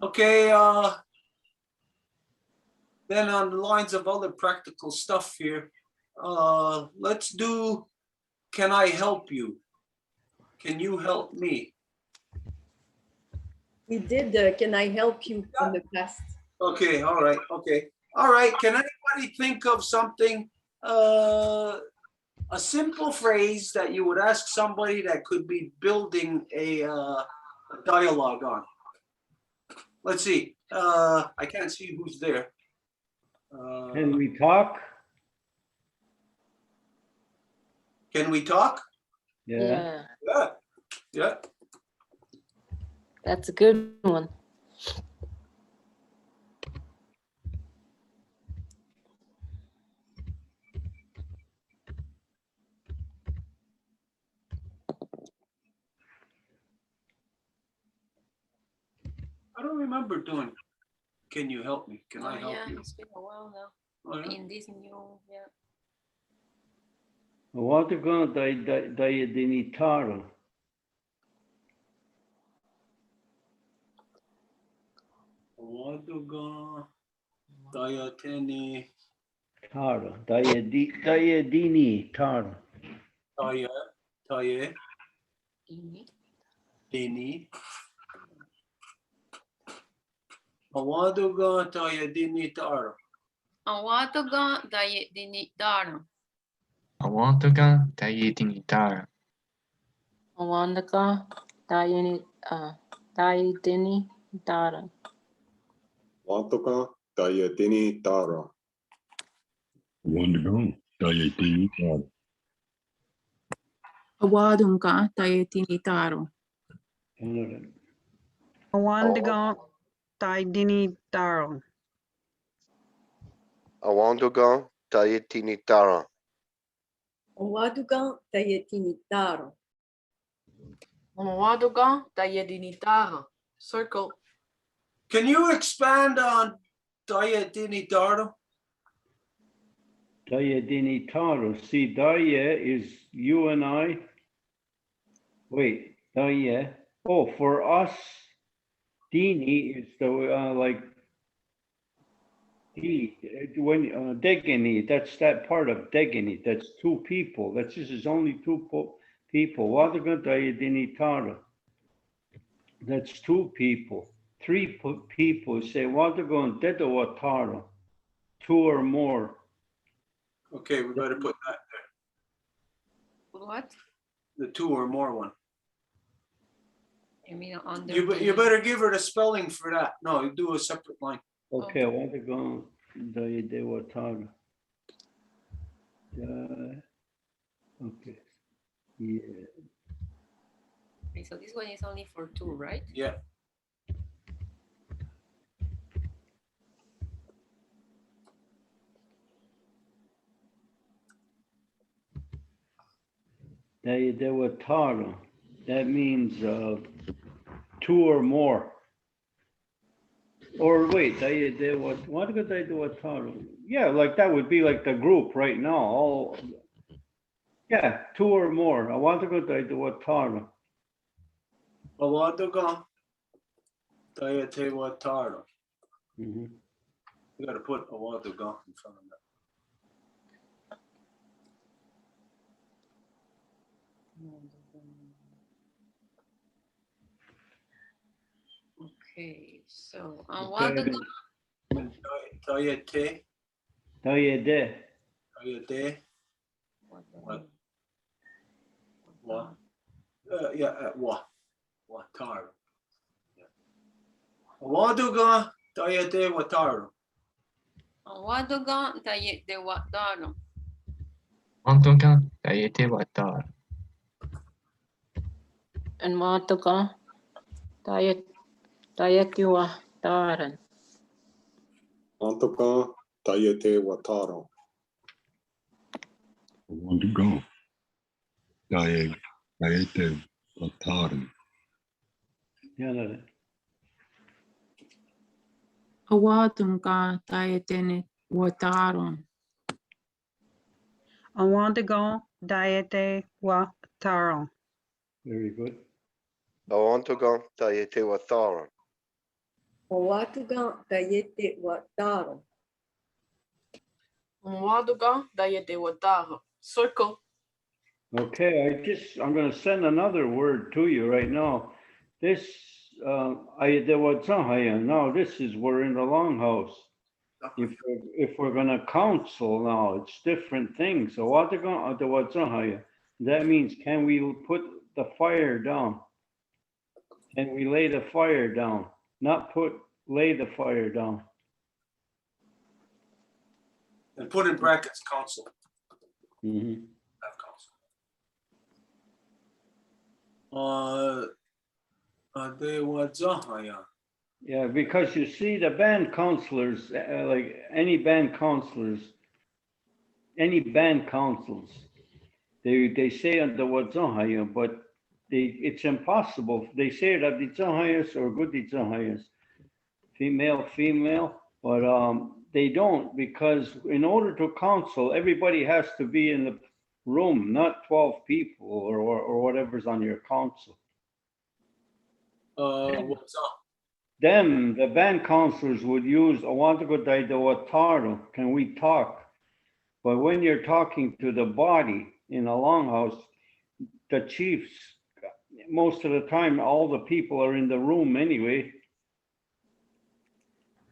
Speaker 1: Okay, then on the lines of other practical stuff here, let's do, can I help you? Can you help me?
Speaker 4: We did can I help you in the past?
Speaker 1: Okay, all right, okay. All right, can anybody think of something, a simple phrase that you would ask somebody that could be building a dialogue on? Let's see, I can't see who's there.
Speaker 2: Can we talk?
Speaker 1: Can we talk?
Speaker 2: Yeah.
Speaker 1: Yeah.
Speaker 7: That's a good one.
Speaker 1: I don't remember doing, can you help me? Can I help
Speaker 3: Yeah,
Speaker 1: you?
Speaker 3: it's been a while now.
Speaker 1: Oh, yeah?
Speaker 3: In this new, yeah.
Speaker 2: I want to go dinitaro.
Speaker 1: Awaduga dayateni.
Speaker 2: Taro. Dayadini taro.
Speaker 1: Taya, Taye,
Speaker 3: Dini.
Speaker 1: Dini. Awaduga Taya Dini Taro.
Speaker 3: Awatoga daye dini daro.
Speaker 6: Awantaga dayetini dara.
Speaker 7: Awandaka Dayani Dayadini Dara.
Speaker 8: Wantoka Dayatini Dara.
Speaker 9: Wandago, Dayatini Tara.
Speaker 13: Awadunga Dayatini Taro.
Speaker 11: Awandaga Daidini Daro.
Speaker 10: Awanduga Dayetini Dara.
Speaker 4: Owaduga Dayetini Daro.
Speaker 5: Omawadoga dayedinitara. Circle.
Speaker 1: Can you expand on Taya Dini Taro?
Speaker 2: Daya Dini Taro. See, Daya is you and I. Wait, Daya. Oh, for us, Dini is the like when Degini. That's that part of Degini. That's two people. That's just is only two people. Wadaga Daya Dini Taro. That's two people. Three people say Wadaga and Dedo Taro. Two or more.
Speaker 1: Okay, we better put that
Speaker 3: What?
Speaker 1: there. The two or more one.
Speaker 3: I mean, under.
Speaker 1: You better give her the spelling for that. No, you do a separate line.
Speaker 2: Okay, I want to go de Watara. Okay. Yeah.
Speaker 3: Okay, so this one is only for two, right?
Speaker 1: Yeah.
Speaker 2: De Watara. That means two or more. Or wait, what could they do a total? Yeah, like that would be like the group right now. All yeah, two or more. I want to go to do a total.
Speaker 1: Awaduga Taya Te Wataro.
Speaker 2: Mm-hmm.
Speaker 1: You gotta put Awaduga in front of that.
Speaker 3: Okay, so Awatoga.
Speaker 1: Taya Te.
Speaker 2: Taya De.
Speaker 1: Taya De. What? Yeah, Wa. Wataro. Awaduga Taya Te Wataro.
Speaker 3: Awatoga daye de wataro.
Speaker 6: Awantaga dayete watara.
Speaker 7: And Watoka Dayatiwa Daran.
Speaker 8: Wantoka Dayate Wataro.
Speaker 9: Wandago, Dayate Watara.
Speaker 2: Yeah,
Speaker 13: Awadunga Dayatini Wataro.
Speaker 11: Awandaga Dayate Wataro.
Speaker 2: very good.
Speaker 10: Awanduga Dayete Watara.
Speaker 4: Owaduga Dayete Wataro.
Speaker 5: Omawadoga dayedewatara. Circle.
Speaker 2: Okay, I'm going to send another word to you right now. This now this is we're in the longhouse. If we're going to counsel now, it's different things. So that means can we put the fire down? Can we lay the fire down? Not lay the fire down.
Speaker 1: And put in brackets council.
Speaker 2: Mm-hmm.
Speaker 1: Have council. They were Zahaya.
Speaker 2: Yeah, because you see the band counselors, like any band counselors, any band councils, they say on the Wadzahaya, but it's impossible. They say that the Zahayas or good Zahayas, female, but they don't, because in order to counsel, everybody has to be in the room, not 12 people or whatever's on your council.
Speaker 1: What's up?
Speaker 2: Them, the band counselors would use can we talk? But when you're talking to the body in a longhouse, the chiefs, most of the time, all the people are in the room anyway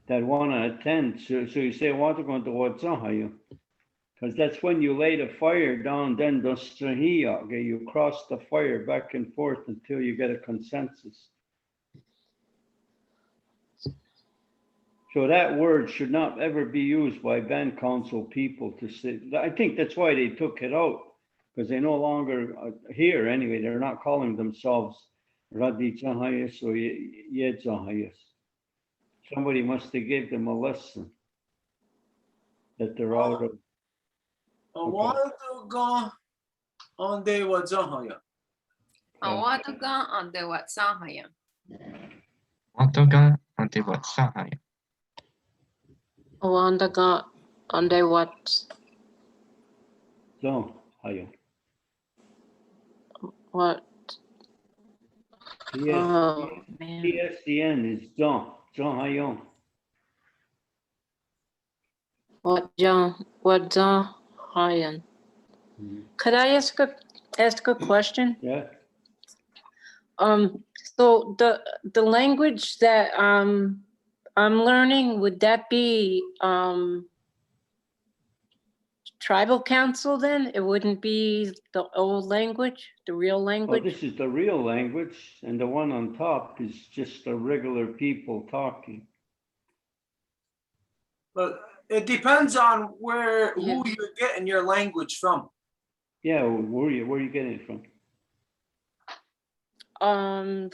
Speaker 2: that want to attend. So you say, what are going to watch you? Because that's when you lay the fire down, then you cross the fire back and forth until you get a consensus. So that word should not ever be used by band council people to say. I think that's why they took it out, because they no longer here anyway. They're not calling themselves Radi Chahayas or Yed Chahayas. Somebody must have gave them a lesson that they're out of.
Speaker 1: A while ago, on day was Zahaya.
Speaker 3: Awatuga on the Watsahaya.
Speaker 6: Watoga ante watsahaya.
Speaker 7: Owandaga ande what?
Speaker 2: So, hayo.
Speaker 7: What? Oh, man.
Speaker 2: PSDN is John Hayon.
Speaker 7: What John Hyan? Could I ask a question?
Speaker 2: Yeah.
Speaker 7: So the language that I'm learning, would that be tribal council then? It wouldn't be the old language, the real
Speaker 2: Oh,
Speaker 7: language?
Speaker 2: this is the real language, and the one on top is just the regular people talking.
Speaker 1: But it depends on who
Speaker 7: Yeah.
Speaker 1: you're getting your language from.
Speaker 2: Yeah, where are you getting it from?
Speaker 7: I'm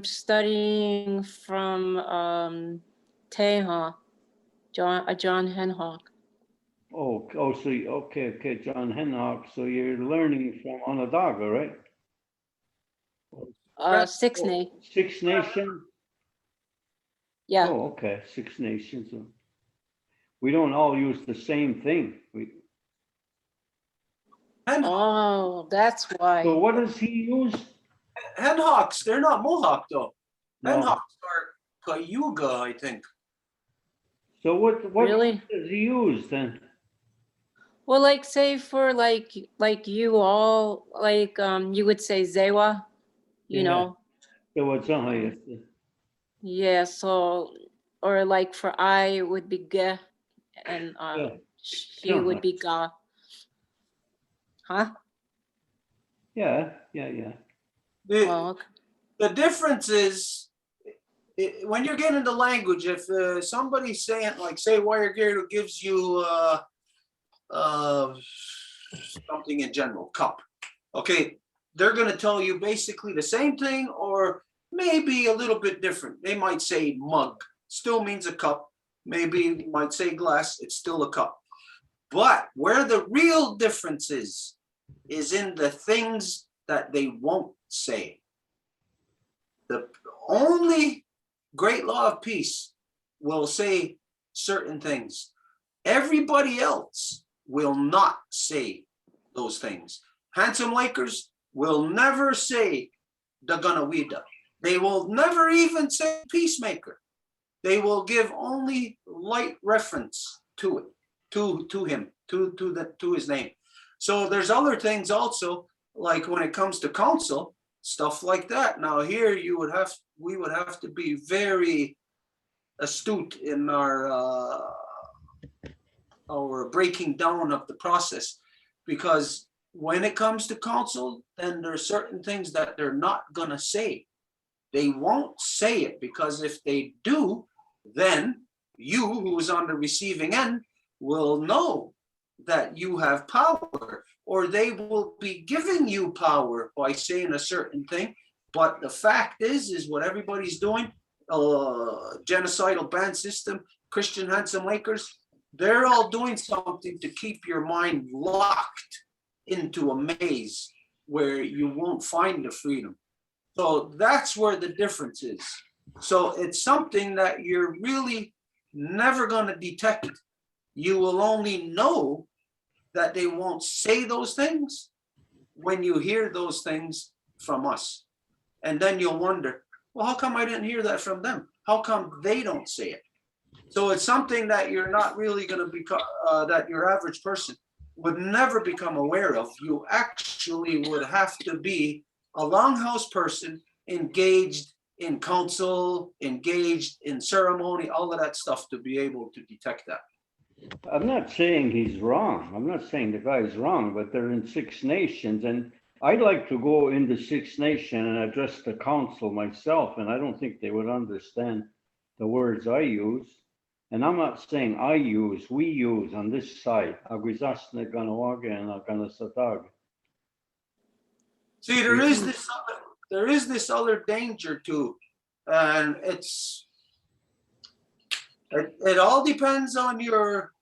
Speaker 7: studying from Teha, John Henhock.
Speaker 2: Oh, so okay, John Henhock. So you're learning from Onondaga, right?
Speaker 7: Six Nations.
Speaker 2: Six Nations.
Speaker 7: Yeah.
Speaker 2: Oh, okay, Six Nations. We don't all use the same thing.
Speaker 7: Oh, that's why.
Speaker 2: So what does he use?
Speaker 1: Henhawks, they're not Mohawk though.
Speaker 2: No.
Speaker 1: Henhawks are Cayuga, I think.
Speaker 2: So what
Speaker 7: Really?
Speaker 2: does he use then?
Speaker 7: Well, like say for like you all, like you would say Zewa, you
Speaker 2: Yeah.
Speaker 7: know.
Speaker 2: So what's on
Speaker 7: Yeah, so or like for I it would be Ge and she would be Ga. Huh?
Speaker 2: Yeah.
Speaker 1: The difference is when you're getting the language, if somebody's saying, like, say, Wiregear gives you something in general, cup, okay, they're going to tell you basically the same thing or maybe a little bit different. They might say mug, still means a cup. Maybe might say glass, it's still a cup. But where the real difference is in the things that they won't say. The only great law of peace will say certain things. Everybody else will not say those things. Handsome Lakers will never say Daganawida. They will never even say peacemaker. They will give only light reference to it, to him, to his name. So there's other things also, like when it comes to council, stuff like that. Now here we would have to be very astute in our breaking down of the process, because when it comes to council, then there are certain things that they're not gonna say. They won't say it, because if they do, then you, who is on the receiving end, will know that you have power, or they will be giving you power by saying a certain thing. But the fact is what everybody's doing, genocidal ban system, Christian Handsome Lakers, they're all doing something to keep your mind locked into a maze where you won't find the freedom. So that's where the difference is. So it's something that you're really never going to detect. You will only know that they won't say those things when you hear those things from us. And then you'll wonder, well, how come I didn't hear that from them? How come they don't say it? So it's something that you're not really going to be, that your average person would never become aware of. You actually would have to be a longhouse person engaged in council, engaged in ceremony, all of that stuff to be able to detect that.
Speaker 2: I'm not saying he's wrong. I'm not saying the guy's wrong, but they're in Six Nations, and I'd like to go into Six Nation and address the council myself, and I don't think they would understand the words I use. And I'm not saying I use, we use on this side, Agwizasne Ganawaga and Aganasatag.
Speaker 1: See, there is this other danger too, and it all depends on your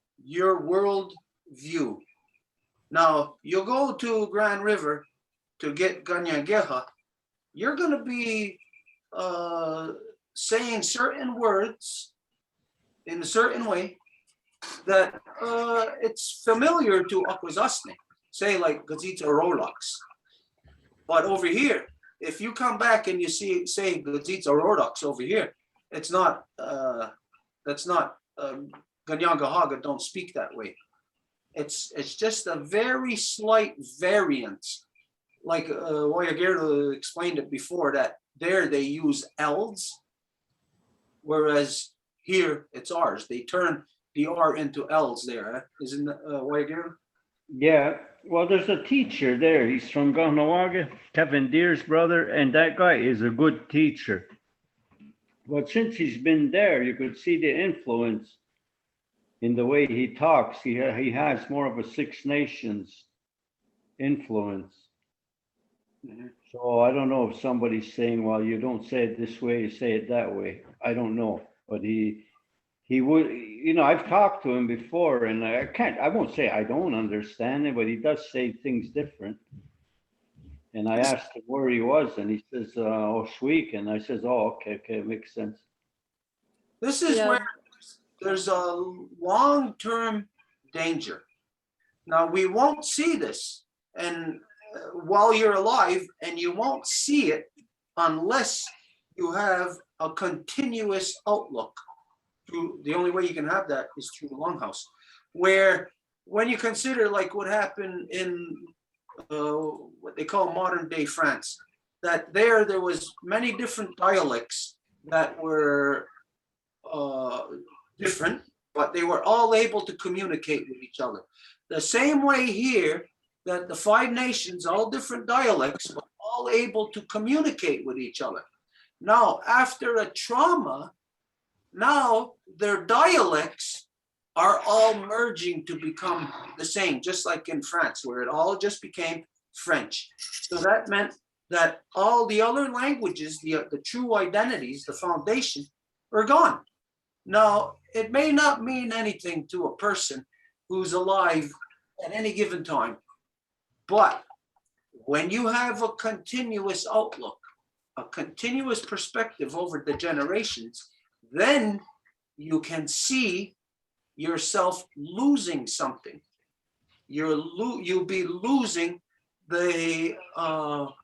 Speaker 1: world view. Now, you go to Grand River to get Kanienkeha, you're going to be saying certain words in a certain way that it's familiar to Akwesasne, say like Gazita Rolex. But over here, if you come back and you say Gazita Rolex over here, it's not, that's not, Kanienkeha don't speak that way. It's just a very slight variance. Like Wayagirla explained it before, that there they use L's, whereas here it's R's. They turn the R into L's there, isn't it, Wayagirla?
Speaker 2: Yeah, well, there's a teacher there. He's from Ganawaga, Kevin Deer's brother, and that guy is a good teacher. But since he's been there, you could see the influence in the way he talks. He has more of a Six Nations influence.
Speaker 1: Mm-hmm.
Speaker 2: So I don't know if somebody's saying, well, you don't say it this way, you say it that way. I don't know. But he would, you know, I've talked to him before, and I won't say I don't understand it, but he does say things different. And I asked him where he was, and he says, Oshweek. And I says, oh, okay, it makes sense.
Speaker 1: This is where there's a long-term danger. Now, we won't see this and while you're alive, and you won't see it unless you have a continuous outlook. The only way you can have that is through the longhouse, where when you consider like what happened in what they call modern day France, that there was many different dialects that were different, but they were all able to communicate with each other. The same way here, that the Five Nations, all different dialects, were all able to communicate with each other. Now, after a trauma, now their dialects are all merging to become the same, just like in France, where it all just became French. So that meant that all the other languages, the true identities, the foundation, are gone. Now, it may not mean anything to a person who's alive at any given time, but when you have a continuous outlook, a continuous perspective over the generations, then you can see yourself losing something. You'll be losing your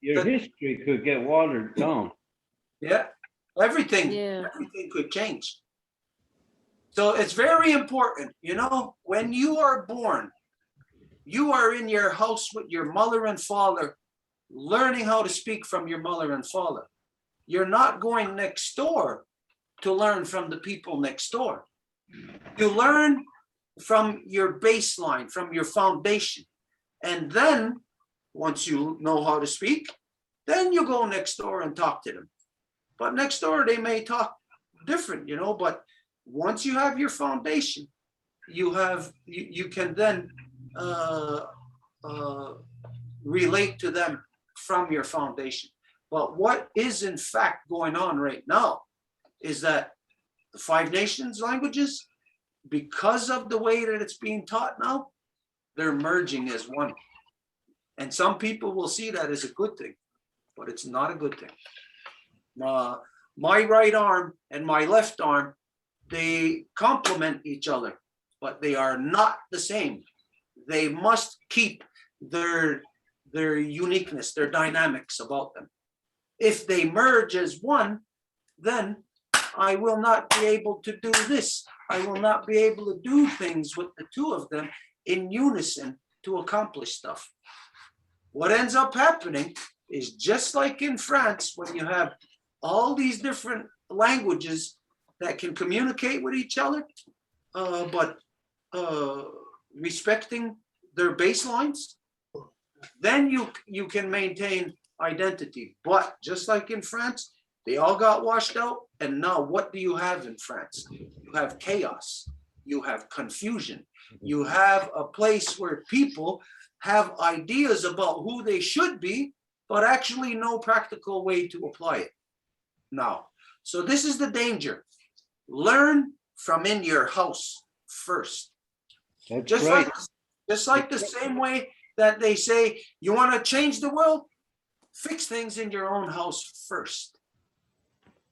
Speaker 2: history could get watered down.
Speaker 1: Yeah, everything could change. So it's very important, you know, when you are born, you are in your house with your mother and father, learning how to speak from your mother and father. You're not going next door to learn from the people next door. You learn from your baseline, from your foundation. And then once you know how to speak, then you go next door and talk to them. But next door, they may talk different, you know, but once you have your foundation, you can then relate to them from your foundation. But what is in fact going on right now is that the Five Nations languages, because of the way that it's being taught now, they're merging as one. And some people will see that as a good thing, but it's not a good thing. My right arm and my left arm, they complement each other, but they are not the same. They must keep their uniqueness, their dynamics about them. If they merge as one, then I will not be able to do this I will not be able to do things with the two of them in unison to accomplish stuff. What ends up happening is just like in France, when you have all these different languages that can communicate with each other, but respecting their baselines, then you can maintain identity. But just like in France, they all got washed out. And now what do you have in France? You have chaos. You have confusion. You have a place where people have ideas about who they should be, but actually no practical way to apply it now. So this is the danger. Learn from in your house first.
Speaker 2: That's
Speaker 1: Just
Speaker 2: right.
Speaker 1: like the same way that they say, you want to change the world? Fix things in your own house first.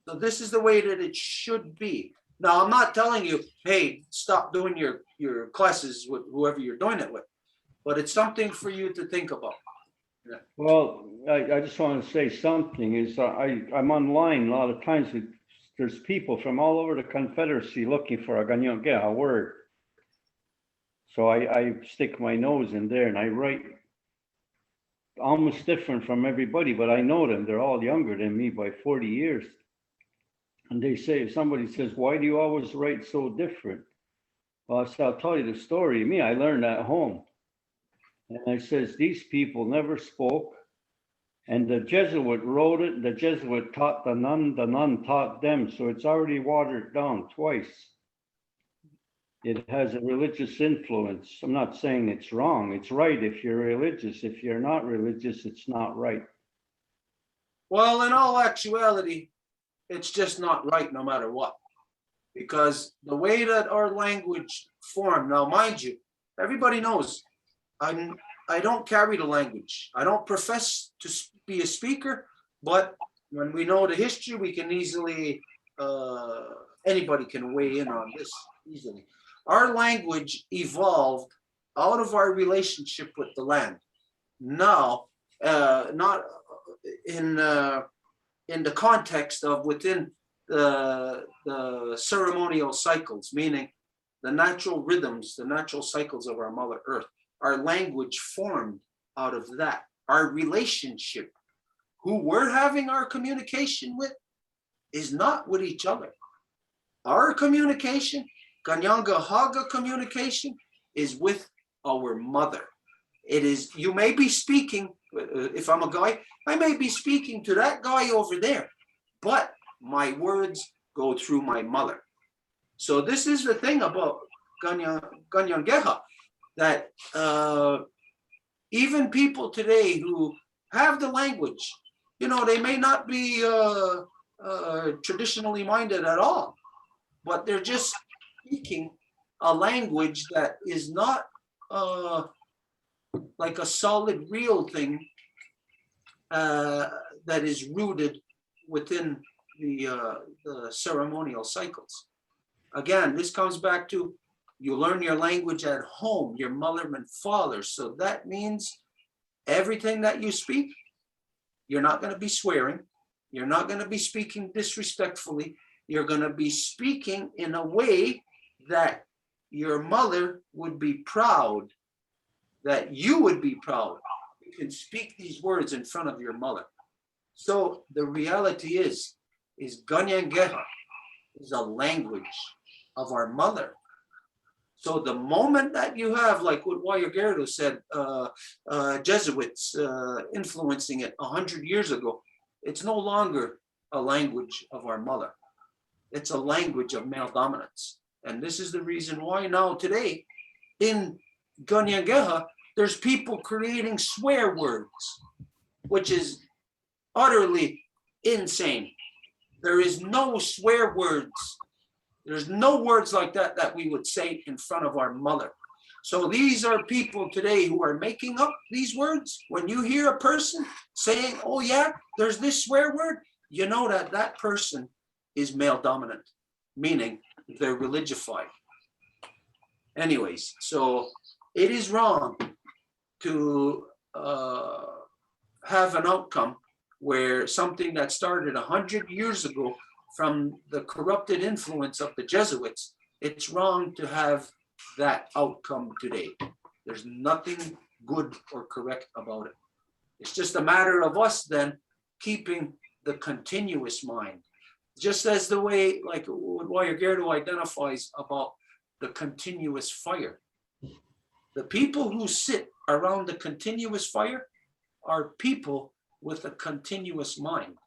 Speaker 1: So this is the way that it should be. Now, I'm not telling you, hey, stop doing your classes with whoever you're doing it with, but it's something for you to think about. Yeah.
Speaker 2: Well, I just want to say something is I'm online a lot of times. There's people from all over the Confederacy looking for a Kanienkeha word. So I stick my nose in there and I write almost different from everybody, but I know them. They're all younger than me by 40 years. And they say, if somebody says, why do you always write so different? Well, so I'll tell you the story. Me, I learned at home. And I says, these people never spoke. And the Jesuit wrote it. The Jesuit taught the nun taught them. So it's already watered down twice. It has a religious influence. I'm not saying it's wrong. It's right if you're religious. If you're not religious, it's not right.
Speaker 1: Well, in all actuality, it's just not right no matter what. Because the way that our language formed, now mind you, everybody knows I don't carry the language. I don't profess to be a speaker, but when we know the history, we can easily, anybody can weigh in on this easily. Our language evolved out of our relationship with the land. Now, not in the context of within the ceremonial cycles, meaning the natural rhythms, the natural cycles of our Mother Earth. Our language formed out of that. Our relationship, who we're having our communication with, is not with each other. Our communication, Kanienkeha communication, is with our mother. It is, you may be speaking, if I'm a guy, I may be speaking to that guy over there, but my words go through my mother. So this is the thing about Kanienkeha, that even people today who have the language, you know, they may not be traditionally minded at all, but they're just speaking a language that is not like a solid, real thing that is rooted within the ceremonial cycles. Again, this comes back to you learn your language at home, your mother and father. So that means everything that you speak, you're not going to be swearing. You're not going to be speaking disrespectfully. You're going to be speaking in a way that your mother would be proud, that you would be proud. You can speak these words in front of your mother. So the reality is Kanienkeha is a language of our mother. So the moment that you have, like what Wayagero said, Jesuits influencing it 100 years ago, it's no longer a language of our mother. It's a language of male dominance. And this is the reason why now today in Kanienkeha, there's people creating swear words, which is utterly insane. There is no swear words. There's no words like that that we would say in front of our mother. So these are people today who are making up these words. When you hear a person saying, oh yeah, there's this swear word, you know that that person is male dominant, meaning they're religified. Anyways, so it is wrong to have an outcome where something that started 100 years ago from the corrupted influence of the Jesuits It's wrong to have that outcome today. There's nothing good or correct about it. It's just a matter of us then keeping the continuous mind. Just as the way, like what Wayagirdo identifies about the continuous fire. The people who sit around the continuous fire are people with a continuous mind.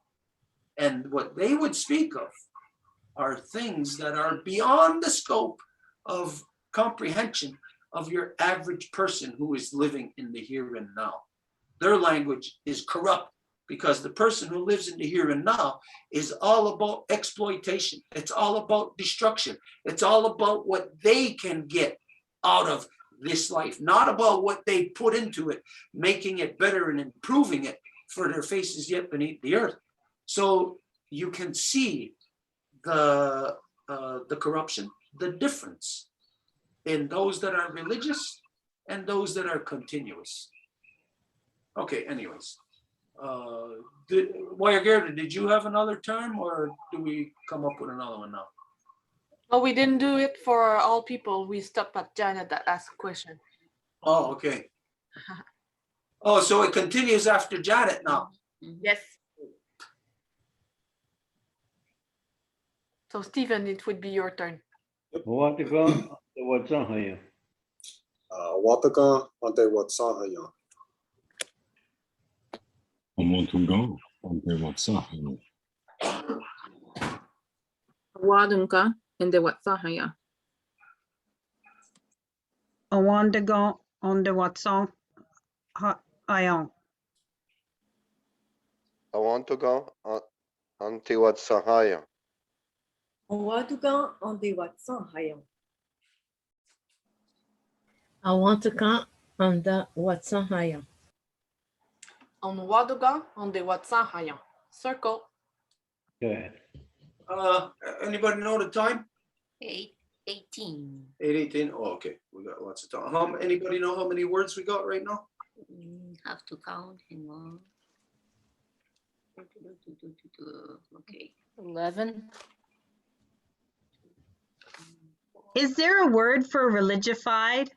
Speaker 1: And what they would speak of are things that are beyond the scope of comprehension of your average person who is living in the here and now. Their language is corrupt because the person who lives in the here and now is all about exploitation. It's all about destruction. It's all about what they can get out of this life, not about what they put into it, making it better and improving it for their faces yet beneath the earth. So you can see the corruption, the difference in those that are religious and those that are continuous. Okay, anyways. Wayagirdo, did you have another term or do we come up with another one now?
Speaker 5: Oh, we didn't do it for all people. We stopped at Janet that asked a question.
Speaker 1: Oh, okay. Oh, so it continues after Janet now.
Speaker 5: Yes. So Stephen, it would be your turn.
Speaker 2: Wataga, Watsahaya.
Speaker 8: Wataga, ante Watsahaya.
Speaker 9: Omotuga, ante Watsahaya.
Speaker 13: Wadunka and the Watsahaya.
Speaker 11: Awandago on the Watson. Ayon.
Speaker 10: I want to go Auntie Watsahaya.
Speaker 4: Watuka on the Watsahaya.
Speaker 12: I want to come on the Watsahaya.
Speaker 5: On Waduga, on the Watsahaya. Circle.
Speaker 2: Okay.
Speaker 1: Anybody know the time?
Speaker 3: 8:18.
Speaker 1: 8:18. Oh, okay. We got lots of time. Anybody know how many words we got right now?
Speaker 3: Have to count. Hang on. Okay.
Speaker 7: 11.
Speaker 11: Is there a word for religified?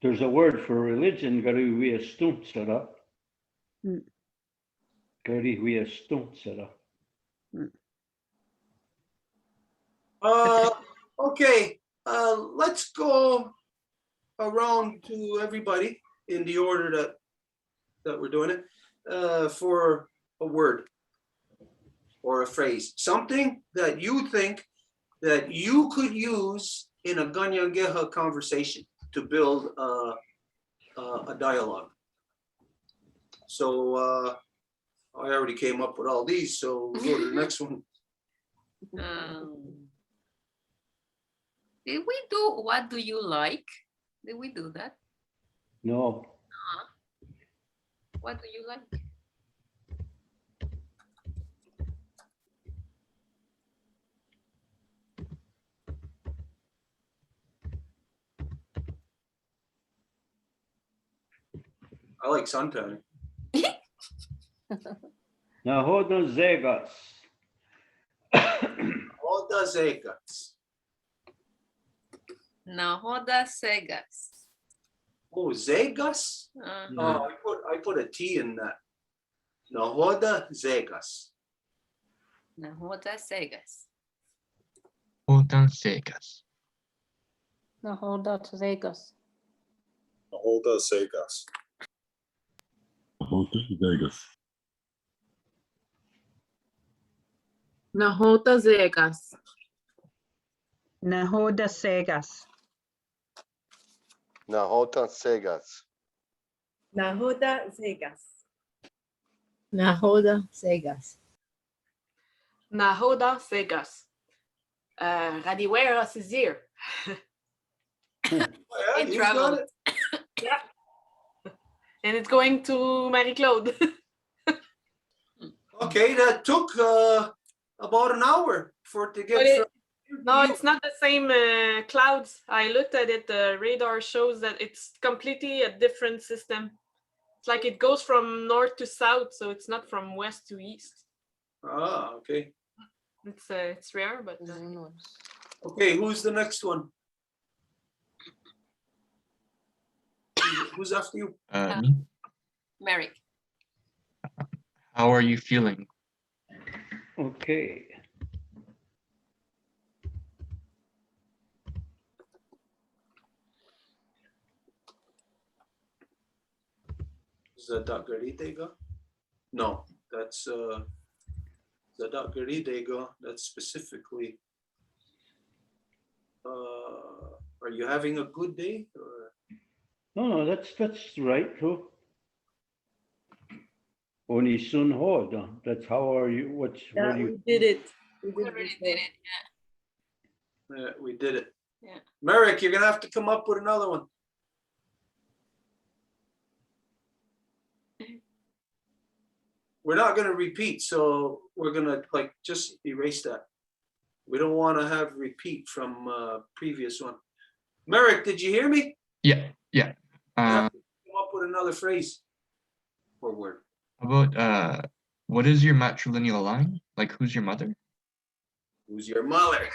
Speaker 2: There's a word for religion, Gary we a stunt set up. Gary we a stunt set up.
Speaker 1: Okay. Let's go around to everybody in the order that we're doing it for a word or a phrase, something that you think that you could use in a Kanienkeha conversation to build a dialogue. So I already came up with all these, so we'll go to the next one.
Speaker 3: Did we do what do you like? Did we do that?
Speaker 2: No.
Speaker 3: What do you like?
Speaker 1: I like suntan.
Speaker 2: Now hold on, Zegas.
Speaker 1: Oda Zegas.
Speaker 3: Nahoda Segas.
Speaker 1: Oh, Zegas? Oh, I put a T in that. Nahoda Zegas.
Speaker 3: Nahoda Segas.
Speaker 6: Otan secas.
Speaker 7: Nahoda Vegas.
Speaker 8: Nahoda Segas.
Speaker 9: Nahoda Vegas.
Speaker 13: Nahota Zegas.
Speaker 11: Nahoda Segas.
Speaker 10: Nahota Segas.
Speaker 4: Nahoda Zegas.
Speaker 12: Nahoda Segas.
Speaker 5: Nahoda Segas. Radiwera Cizir. It
Speaker 1: you
Speaker 5: traveled.
Speaker 1: got it.
Speaker 5: Yeah. And it's going to Marie-Claude.
Speaker 1: Okay, that took about an hour for it to get from
Speaker 5: No,
Speaker 1: you.
Speaker 5: it's not the same clouds. I looked at it. The radar shows that it's completely a different system. It's like it goes from north to south, so it's not from west to east.
Speaker 1: Ah, okay.
Speaker 5: It's rare, but
Speaker 1: Okay, who's the next one? Who's after you?
Speaker 6: Me.
Speaker 3: Merrick.
Speaker 6: How are you feeling?
Speaker 2: Okay.
Speaker 1: Zadagadidega? No, that's Zadagadidega. That's specifically. Are you having a good day? Or?
Speaker 2: No, that's right too. Oni sun hoda. That's how are you? What
Speaker 4: Yeah,
Speaker 2: do you?
Speaker 4: we did it. We did
Speaker 3: Already
Speaker 4: it.
Speaker 3: did it. Yeah.
Speaker 1: Yeah, we did it.
Speaker 3: Yeah.
Speaker 1: Merrick, you're gonna have to come up with another one. We're not gonna repeat, so we're gonna like just erase that. We don't want to have repeat from previous one. Merrick, did you hear me?
Speaker 6: Yeah.
Speaker 1: You have to come up with another phrase or word.
Speaker 6: How about what is your matrilineal line? Like, who's your mother?
Speaker 1: Who's your mother?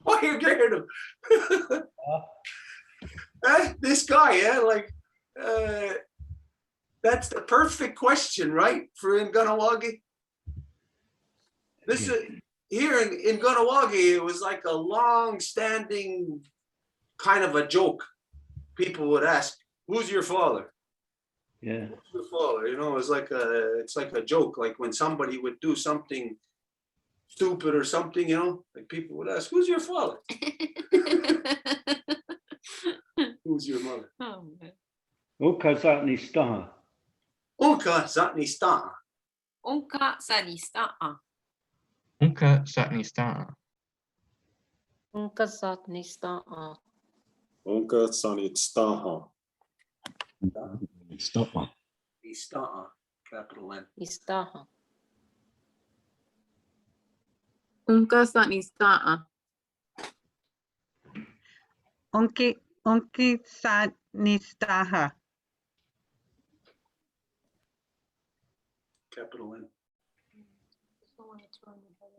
Speaker 1: Why are you getting him? This guy, yeah, like that's the perfect question, right? For in Ganawagi. This is here in Ganawagi, it was like a long-standing kind of a joke. People would ask, "Who's your father?"
Speaker 2: Yeah.
Speaker 1: Who's your father? You know, it's like a joke. Like when somebody would do something stupid or something, you know, like people would ask, "Who's your father?" Who's your mother?
Speaker 3: Oh, man.
Speaker 2: Uka zatni staha.
Speaker 1: Unka zatni sta.
Speaker 3: Unka sanista.
Speaker 6: Unka satnista.
Speaker 7: Unka satnista'a.
Speaker 8: Onka sanitstaha.
Speaker 9: Stop.
Speaker 1: Ista, capital N.
Speaker 7: Istaha.
Speaker 13: Unka satnista'a.
Speaker 11: Unki Satnistaha.
Speaker 1: Capital N.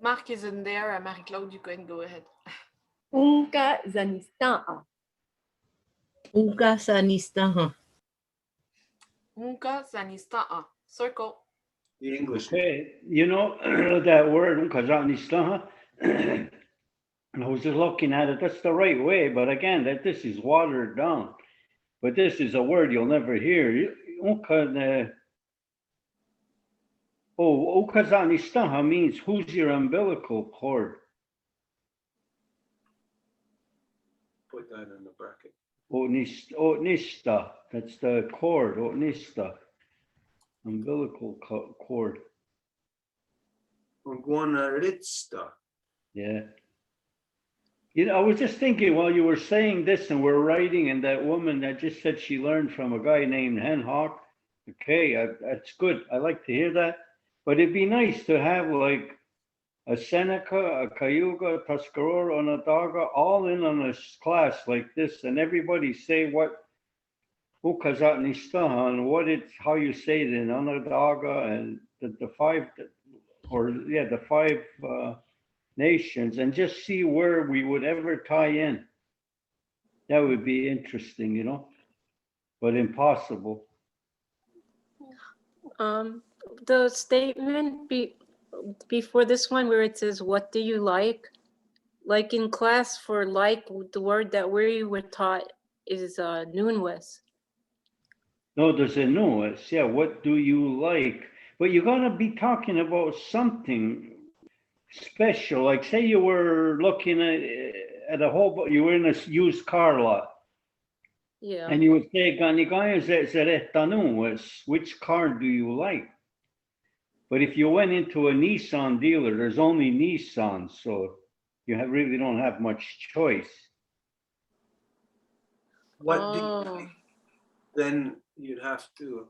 Speaker 5: Mark is in there. Marie-Claude, you can go ahead.
Speaker 4: Unka zanista'a.
Speaker 14: Unka sanistaha.
Speaker 5: Unka sanista'a. Circle.
Speaker 1: The English.
Speaker 2: Okay, you know that word uka zatni staha. I was just looking at it. That's the right way, but again, that this is watered down. But this is a word you'll never hear. Ukazani staha means who's your umbilical cord.
Speaker 1: Put that in the bracket.
Speaker 2: Otnista, that's the cord. Otnista, umbilical cord.
Speaker 1: Unguanaritsta.
Speaker 2: Yeah. You know, I was just thinking while you were saying this and we're writing, and that woman that just said she learned from a guy named Hen Hawk. Okay, that's good. I like to hear that. But it'd be nice to have like a Seneca, a Cayuga, a Tuscarora, and a Daga all in on a class like this, and everybody say what Ukazatnistaha and what it's how you say it in Onondaga and the five nations, and just see where we would ever tie in. That would be interesting, you know, but impossible.
Speaker 7: The statement before this one where it says, what do you like? Like in class for like, the word that we were taught is noonwes.
Speaker 2: No, there's a nuance. Yeah, what do you like? But you're gonna be talking about something special. Like say you were looking at a whole, you were in a used car lot.
Speaker 7: Yeah.
Speaker 2: And you would say, which car do you like? But if you went into a Nissan dealer, there's only Nissan, so you really don't have much choice.
Speaker 1: What do you like? Then you'd have to,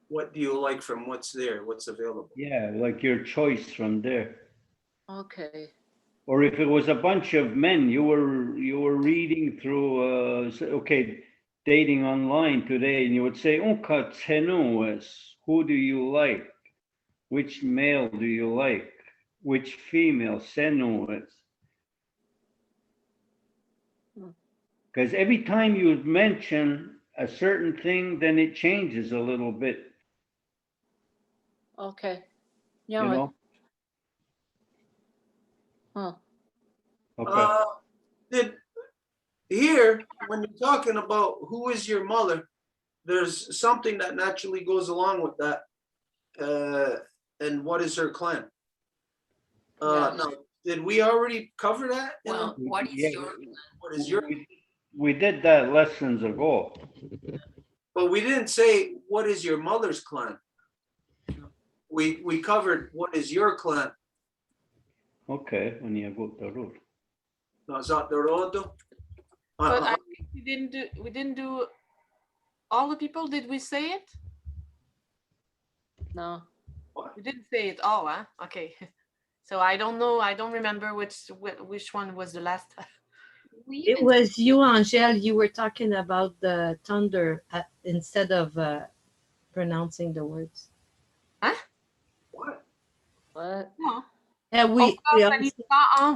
Speaker 1: what do you like from what's there, what's available?
Speaker 2: Yeah, like your choice from there.
Speaker 7: Okay.
Speaker 2: Or if it was a bunch of men, you were reading through, dating online today, and you would say, who do you like? which male do you like? Which female? Senuas. Because every time you mention a certain thing, then it changes a little bit,
Speaker 7: Okay.
Speaker 2: you
Speaker 7: Yeah.
Speaker 2: know?
Speaker 7: Huh.
Speaker 2: Okay.
Speaker 1: Did here, when you're talking about who is your mother, there's something that naturally goes along with that. And what is her clan? Now, did we already cover that?
Speaker 3: Well, what is your
Speaker 1: What is your?
Speaker 2: We did that lessons ago.
Speaker 1: But we didn't say what is your mother's clan. We covered what is your clan.
Speaker 2: Okay, when you go to road.
Speaker 1: No, is that the road?
Speaker 5: But I think we didn't do all the people, did we say it?
Speaker 7: No.
Speaker 5: We didn't say it all, huh? Okay. So I don't know, I don't remember which one was the last.
Speaker 14: It was you, Angel. You were talking about the thunder instead of pronouncing the words.
Speaker 5: Huh?
Speaker 1: What?
Speaker 7: What?
Speaker 5: No.
Speaker 14: Yeah,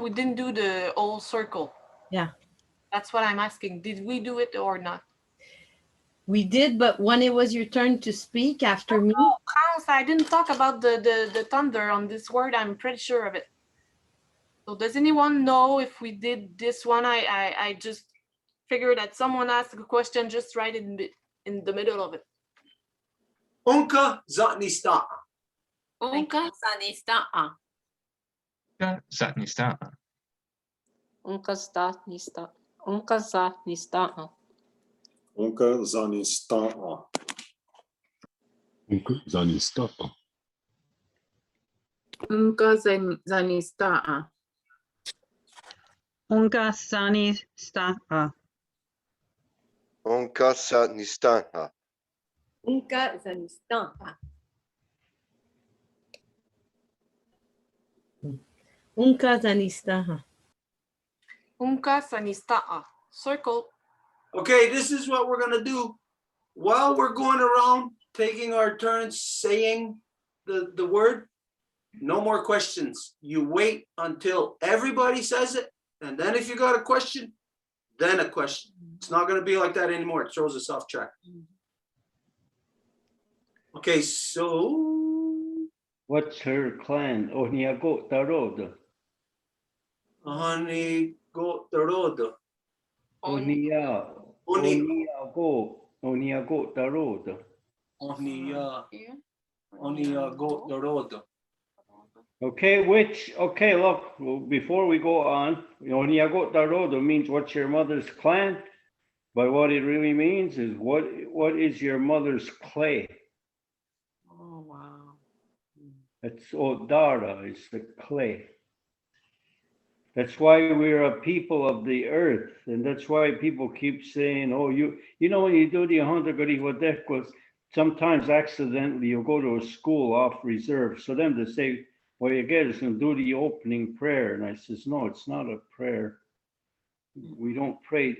Speaker 14: we
Speaker 5: didn't do the whole circle.
Speaker 14: Yeah.
Speaker 5: That's what I'm asking. Did we do it or not?
Speaker 14: We did, but when it was your turn to speak after me.
Speaker 5: No, I didn't talk about the thunder on this word. I'm pretty sure of it. So does anyone know if we did this one? I just figured that someone asked a question, just right in the middle of it.
Speaker 1: Unka zatnista.
Speaker 3: Unka sanista.
Speaker 6: Zatnista.
Speaker 7: Unka zatnista. Unka zatnista.
Speaker 8: Unka zanista.
Speaker 9: Unka zanista.
Speaker 13: Unka zanista.
Speaker 11: Unka sani sta.
Speaker 10: Onka satnista.
Speaker 4: Unka zanistan.
Speaker 14: Unka zanista.
Speaker 5: Unka sanista. Circle.
Speaker 1: Okay, this is what we're gonna do. While we're going around taking our turns saying the word, no more questions. You wait until everybody says it, and then if you got a question, then a question. It's not gonna be like that anymore. It throws us off track. Okay, so
Speaker 2: What's her clan? Oniago Taroda.
Speaker 1: honey go the road.
Speaker 2: Oniago Taroda.
Speaker 1: Go the road.
Speaker 2: Okay, look, well, before we go on, Oniago Taroda means what's your mother's clan? But what it really means is what is your mother's clay?
Speaker 5: Oh, wow.
Speaker 2: It's Odara, it's the clay. That's why we're a people of the earth. And that's why people keep saying, oh, you know, when you do the 100 sometimes accidentally you'll go to a school off reserve. So then they say, well, you get is going to do the opening prayer. And I says, no, it's not a prayer. We don't pray.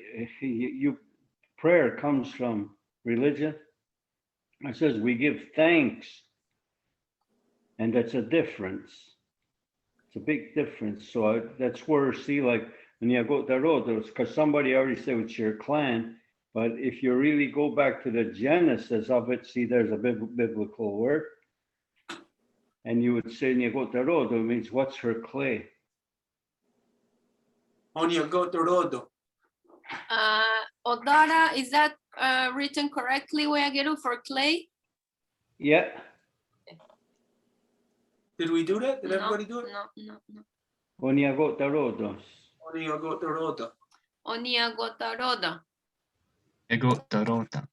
Speaker 2: Prayer comes from religion. I says, we give thanks. And that's a difference. It's a big difference. So that's where, see, like when you go to road, because somebody already said it's your clan. But if you really go back to the genesis of it, see, there's a biblical word. And you would say, you go to road, it means what's her clay?
Speaker 1: On your go to road.
Speaker 3: Odara, is that written correctly, Weageru, for clay?
Speaker 2: Yeah.
Speaker 1: Did we do that? Did everybody do it?
Speaker 3: No.
Speaker 2: Oniagotarodos.
Speaker 1: Oniagotaroda.
Speaker 3: Oniagotaroda.
Speaker 6: Ego tarota.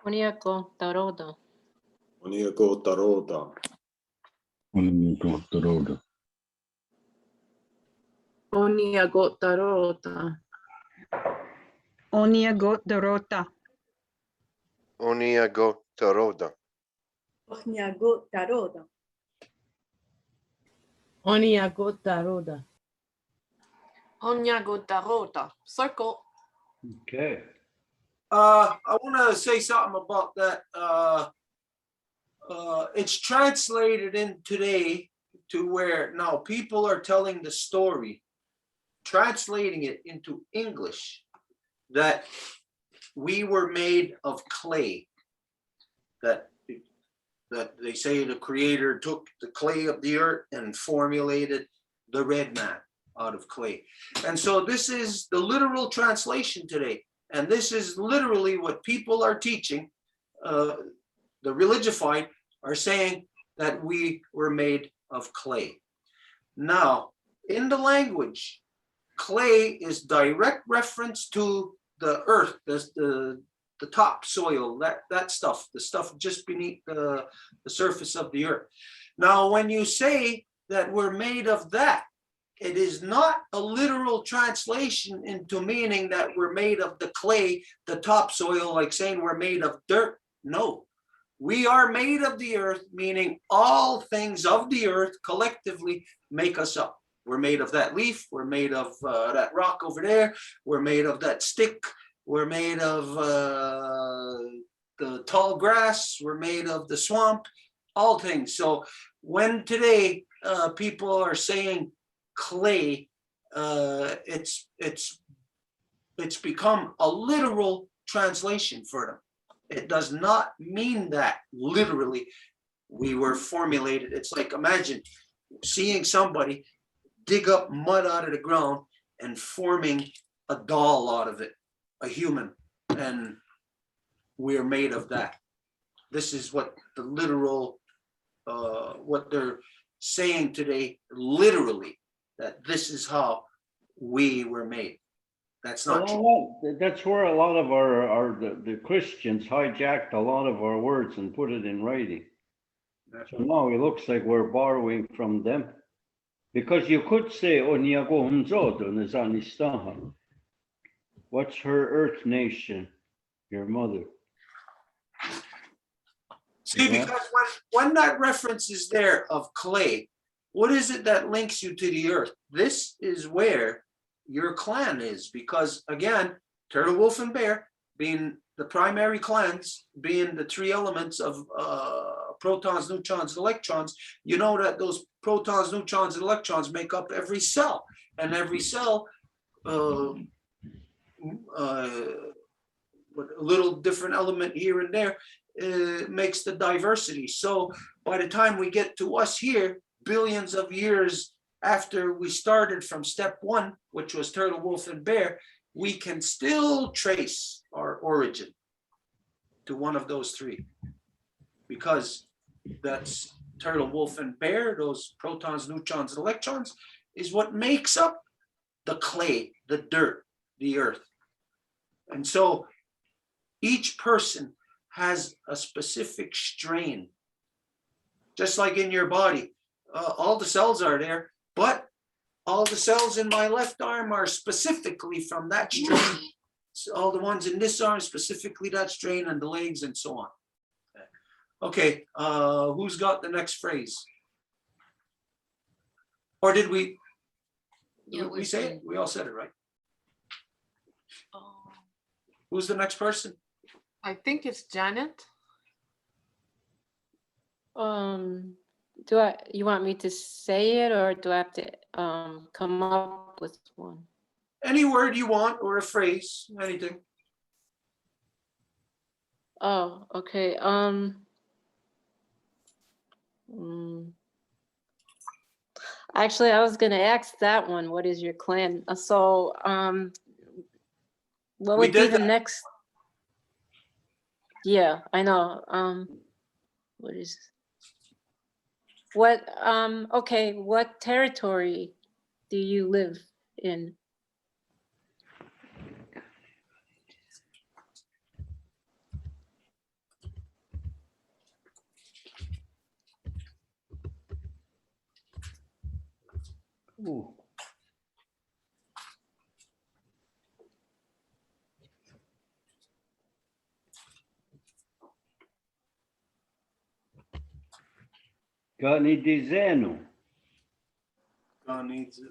Speaker 7: Oniako taroda.
Speaker 8: Oniago taroda.
Speaker 9: Oniago taroda.
Speaker 13: Oniago tarota.
Speaker 11: Oniago dorota.
Speaker 10: Oniago taroda.
Speaker 4: Oniago taroda.
Speaker 14: Oniago taroda.
Speaker 5: Oniago tarota. Circle.
Speaker 2: Okay.
Speaker 1: I want to say something about that. it's translated in today to where now people are telling the story, translating it into English, that we were made of clay, that they say the creator took the clay of the earth and formulated the red man out of clay. And so this is the literal translation today. And this is literally what people are teaching. The religified are saying that we were made of clay. Now, in the language, clay is direct reference to the earth, the top soil, that stuff, the stuff just beneath the surface of the earth. Now, when you say that we're made of that, it is not a literal translation into meaning that we're made of the clay, the topsoil, like saying we're made of dirt. No, we are made of the earth, meaning all things of the earth collectively make us up. We're made of that leaf, we're made of that rock over there, we're made of that stick, we're made of the tall grass, we're made of the swamp, all things. So when today people are saying clay, it's become a literal translation for them. It does not mean that literally we were formulated. It's like, imagine seeing somebody dig up mud out of the ground and forming a doll out of it, a human, and we're made of that. This is what the literal, what they're saying today, literally, that this is how we were made. That's not true.
Speaker 2: That's where a lot of the Christians hijacked a lot of our words and put it in writing. So now it looks like we're borrowing from them. Because you could say, what's her earth nation? Your mother.
Speaker 1: See, because when that reference is there of clay, what is it that links you to the earth? This is where your clan is, because again, turtle, wolf, and bear being the primary clans, being the three elements of protons, neutrons, and electrons, you know that those protons, neutrons, and electrons make up every cell, and every cell with a little different element here and there makes the diversity. So by the time we get to us here, billions of years after we started from step one, which was turtle, wolf, and bear, we can still trace our origin to one of those three, because that's turtle, wolf, and bear, those protons, neutrons, and electrons, is what makes up the clay, the dirt, the earth. And so each person has a specific strain. Just like in your body, all the cells are there, but all the cells in my left arm are specifically from that strain. So all the ones in this arm, specifically that strain, and the legs and so on. Okay, who's got the next phrase? Or did we?
Speaker 3: Yeah,
Speaker 1: we say it? We all said it, right?
Speaker 3: Oh.
Speaker 1: Who's the next person?
Speaker 5: I think it's Janet.
Speaker 7: You want me to say it, or do I have to come up with one?
Speaker 1: Any word you want, or a phrase, anything.
Speaker 7: Oh, okay. Actually, I was gonna ask that one. What is your clan? So, what would be the next? Yeah, I know. What is? What? Okay. What territory do you live in?
Speaker 2: Ooh. Canidizeno. Canidizeno.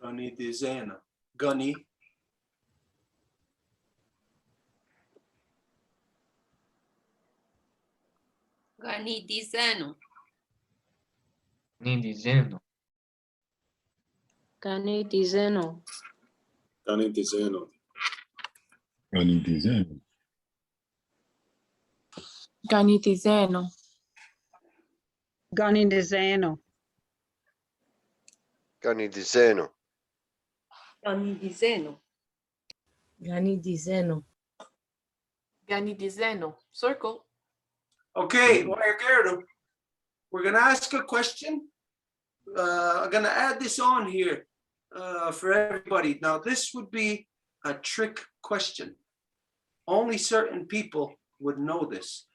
Speaker 1: Canidizeno. Gani.
Speaker 3: Ganidizeno.
Speaker 6: Nindizeno.
Speaker 7: Ganidizeno.
Speaker 8: Kanienkeha.
Speaker 9: Ganidizeno.
Speaker 13: Ganitizeno.
Speaker 11: Ganidizeno.
Speaker 10: Ganidizeno.
Speaker 4: Ganidizeno.
Speaker 14: Ganidizeno.
Speaker 5: Ganidizeno. Circle.
Speaker 1: Okay, Gerdo, we're gonna ask a question. I'm gonna add this on here for everybody. Now, this would be a trick question. Only certain people would know this.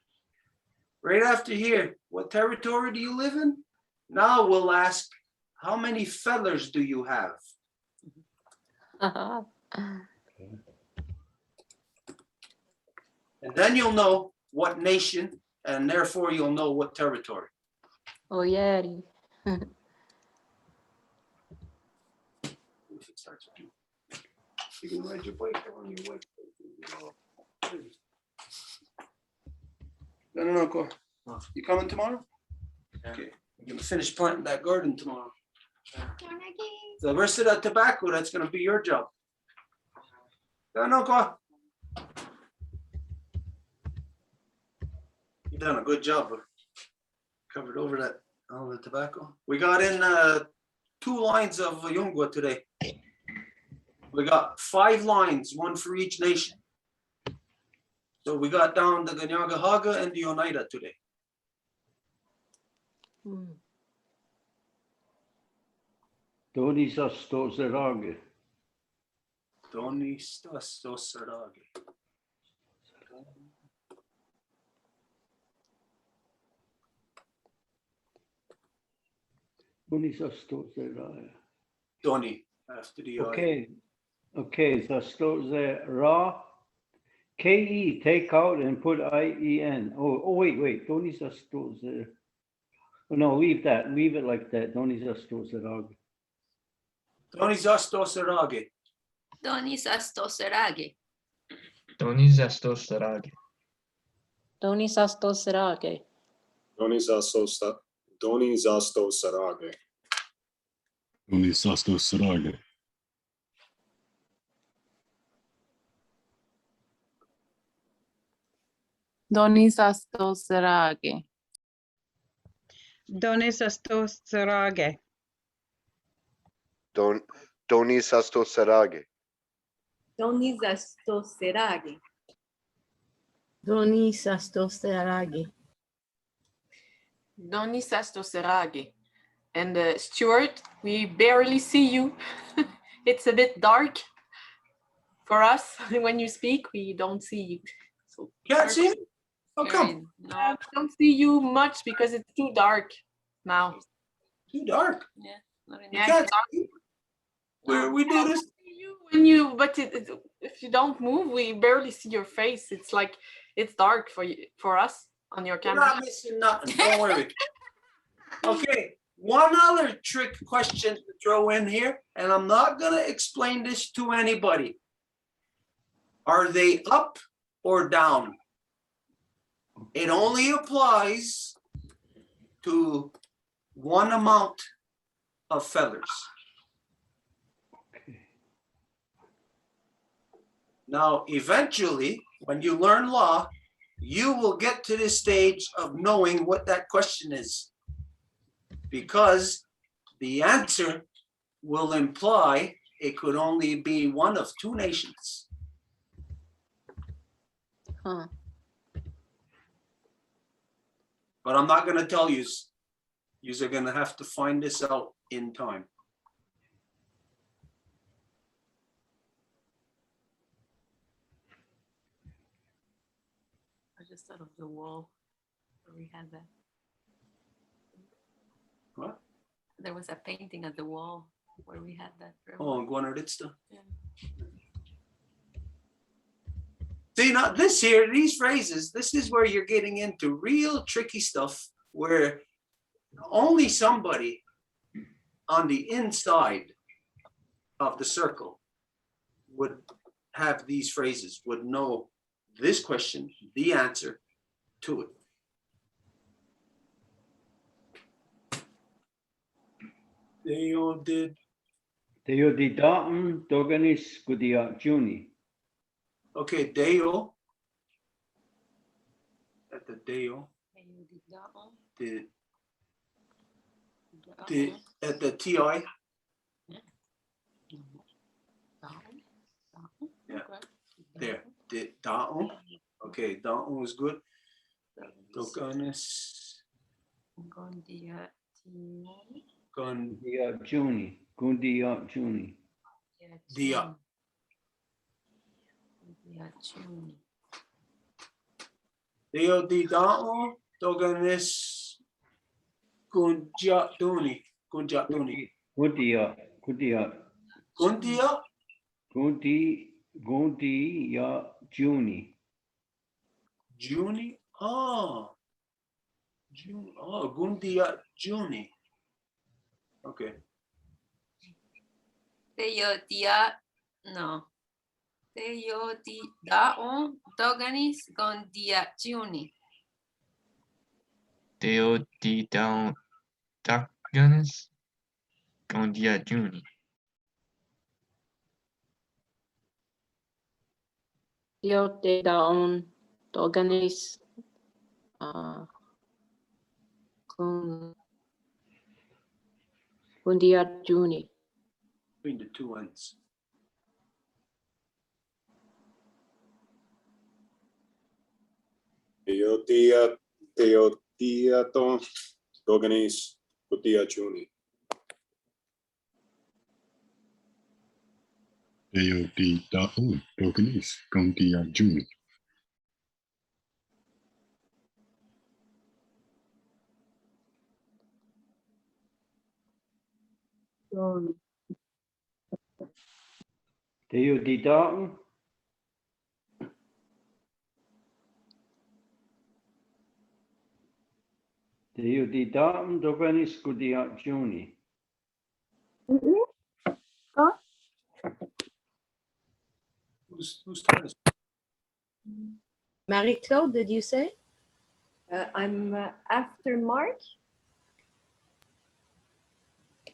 Speaker 1: Right after here, what territory do you live in? Now we'll ask, how many feathers do you have? And then you'll know what nation, and therefore you'll know what territory.
Speaker 7: Oh, yeah.
Speaker 1: If it starts with you. You can ride your bike on your way. No, go. You coming tomorrow? Okay, you're gonna finish planting that garden tomorrow. The rest of that tobacco, that's gonna be your job. No, go. You've done a good job. Covered over that, all the tobacco. We got in 2 lines of Yungwa today. We got 5 lines, 1 for each nation. So we got down the Kanienkeha and the Oneida today.
Speaker 2: Donis Astosarage.
Speaker 1: Donis Astosarage.
Speaker 2: Donis Astosarage.
Speaker 1: Doni after the
Speaker 2: Okay, Astosara. K-E, take out and put I-E-N. Oh, wait. Donis Astosarage. Oh, no, leave that. Leave it like that. Donis Astosarage.
Speaker 1: Donis Astosarage.
Speaker 3: Donis Astosarage.
Speaker 6: Donizastosarage.
Speaker 7: Donis Astosarage.
Speaker 8: Donizastosarage.
Speaker 9: Donizastosarage.
Speaker 13: Donizastosarage.
Speaker 11: Donizastosarage.
Speaker 10: Donizastosarage.
Speaker 4: Donizastosarage.
Speaker 14: Donis Astosarage.
Speaker 5: Donis Astosarage. And Stuart, we barely see you. It's a bit dark for us. When you speak, we don't see you. So
Speaker 1: can't see me? How come?
Speaker 5: No, I don't see you much because it's too dark now.
Speaker 1: Too dark?
Speaker 3: Yeah. Not in
Speaker 1: You can't see? We do this.
Speaker 5: When you, but if you don't move, we barely see your face. It's like it's dark for you, for us on your
Speaker 1: You're
Speaker 5: camera.
Speaker 1: not missing nothing. Don't worry. Okay, one other trick question to throw in here, and I'm not gonna explain this to anybody. Are they up or down? It only applies to one amount of feathers. Now, eventually, when you learn law, you will get to this stage of knowing what that question is, because the answer will imply it could only be one of 2 nations.
Speaker 7: Huh.
Speaker 1: But I'm not going to tell you. You're going to have to find this out in time.
Speaker 3: I just thought of the wall where we had that.
Speaker 1: What?
Speaker 3: There was a painting at the wall where we had that.
Speaker 1: Oh, Guanaritsta.
Speaker 3: Yeah.
Speaker 1: See, now this here, these phrases, this is where you're getting into real tricky stuff where only somebody on the inside of the circle would have these phrases, would know this question, the answer to it. Deo did.
Speaker 2: Deo di datum doganis gudiat Juni.
Speaker 1: Okay, Deo. At the Deo. The at the TI. Yeah. There. The Daon. Okay, Daon is good. Doganis.
Speaker 2: Gundiat Juni. Gundiat Juni.
Speaker 1: Dia. Deo di Daon Doganis Gundiat Duni. Gundiat Duni.
Speaker 2: Gundiat. Gundiat.
Speaker 1: Gundia?
Speaker 2: Gundiat Juni.
Speaker 1: Juni? Oh. June. Oh, Gundiat Juni. Okay.
Speaker 3: No. Teo di daon doganis gondiaciuni.
Speaker 6: Deo di down Dakunis Gondia Juni.
Speaker 7: Dio de daon doganis Gundiat Juni.
Speaker 1: Between the two ends.
Speaker 9: Teotiaton doganis gudia Juni. Teotiaton doganis gudia Juni.
Speaker 2: Deo di datum. Deo di datum doganis gudiat Juni.
Speaker 1: Whose turn is it?
Speaker 14: Marie-Claude, did you say?
Speaker 4: I'm after Mark.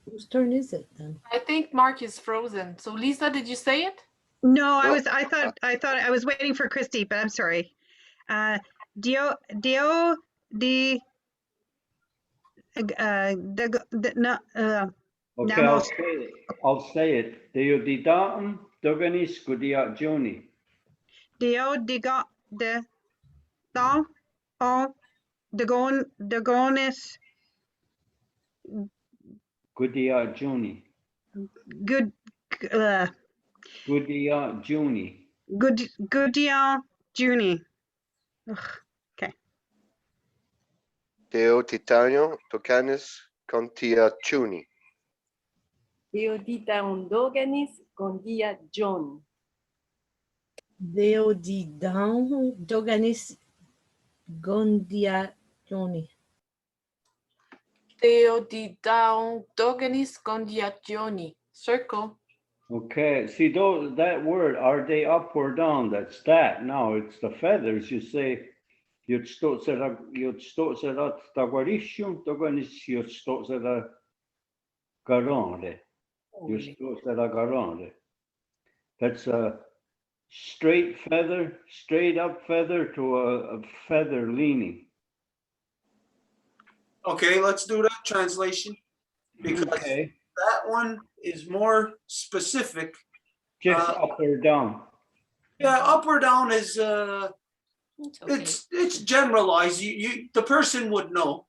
Speaker 14: Whose turn is it then?
Speaker 5: I think Mark is frozen. So Lisa, did you say it?
Speaker 11: No,
Speaker 10: No,
Speaker 11: I thought I was waiting for Christy, but I'm sorry. Dio di no
Speaker 2: Okay,
Speaker 11: Namos
Speaker 2: I'll say it. Deo di datum doganis gudiat Juni.
Speaker 11: Dio di go de don o de gonis
Speaker 2: Gudiat Juni.
Speaker 11: good
Speaker 2: Gudiat Juni.
Speaker 11: Goodia Juni. Okay.
Speaker 10: Deo Titanio Tocanis Contiacuni.
Speaker 4: Deo di daon doganis gondiacion.
Speaker 14: Deo di daon doganis Gondiacioni.
Speaker 5: Deo di daon doganis gondiacioni. Circle.
Speaker 2: Okay, see that word, are they up or down? That's that. Now it's the feathers. You say you'd stotzerat taguarishum, doganis you'd stotzerat garande. You stotzerat garande. That's a straight feather, straight up feather to a feather leaning.
Speaker 1: Okay, let's do that translation because
Speaker 2: Okay,
Speaker 1: that one is more specific.
Speaker 2: just up or down.
Speaker 1: Yeah, up or down is it's generalized. The person would know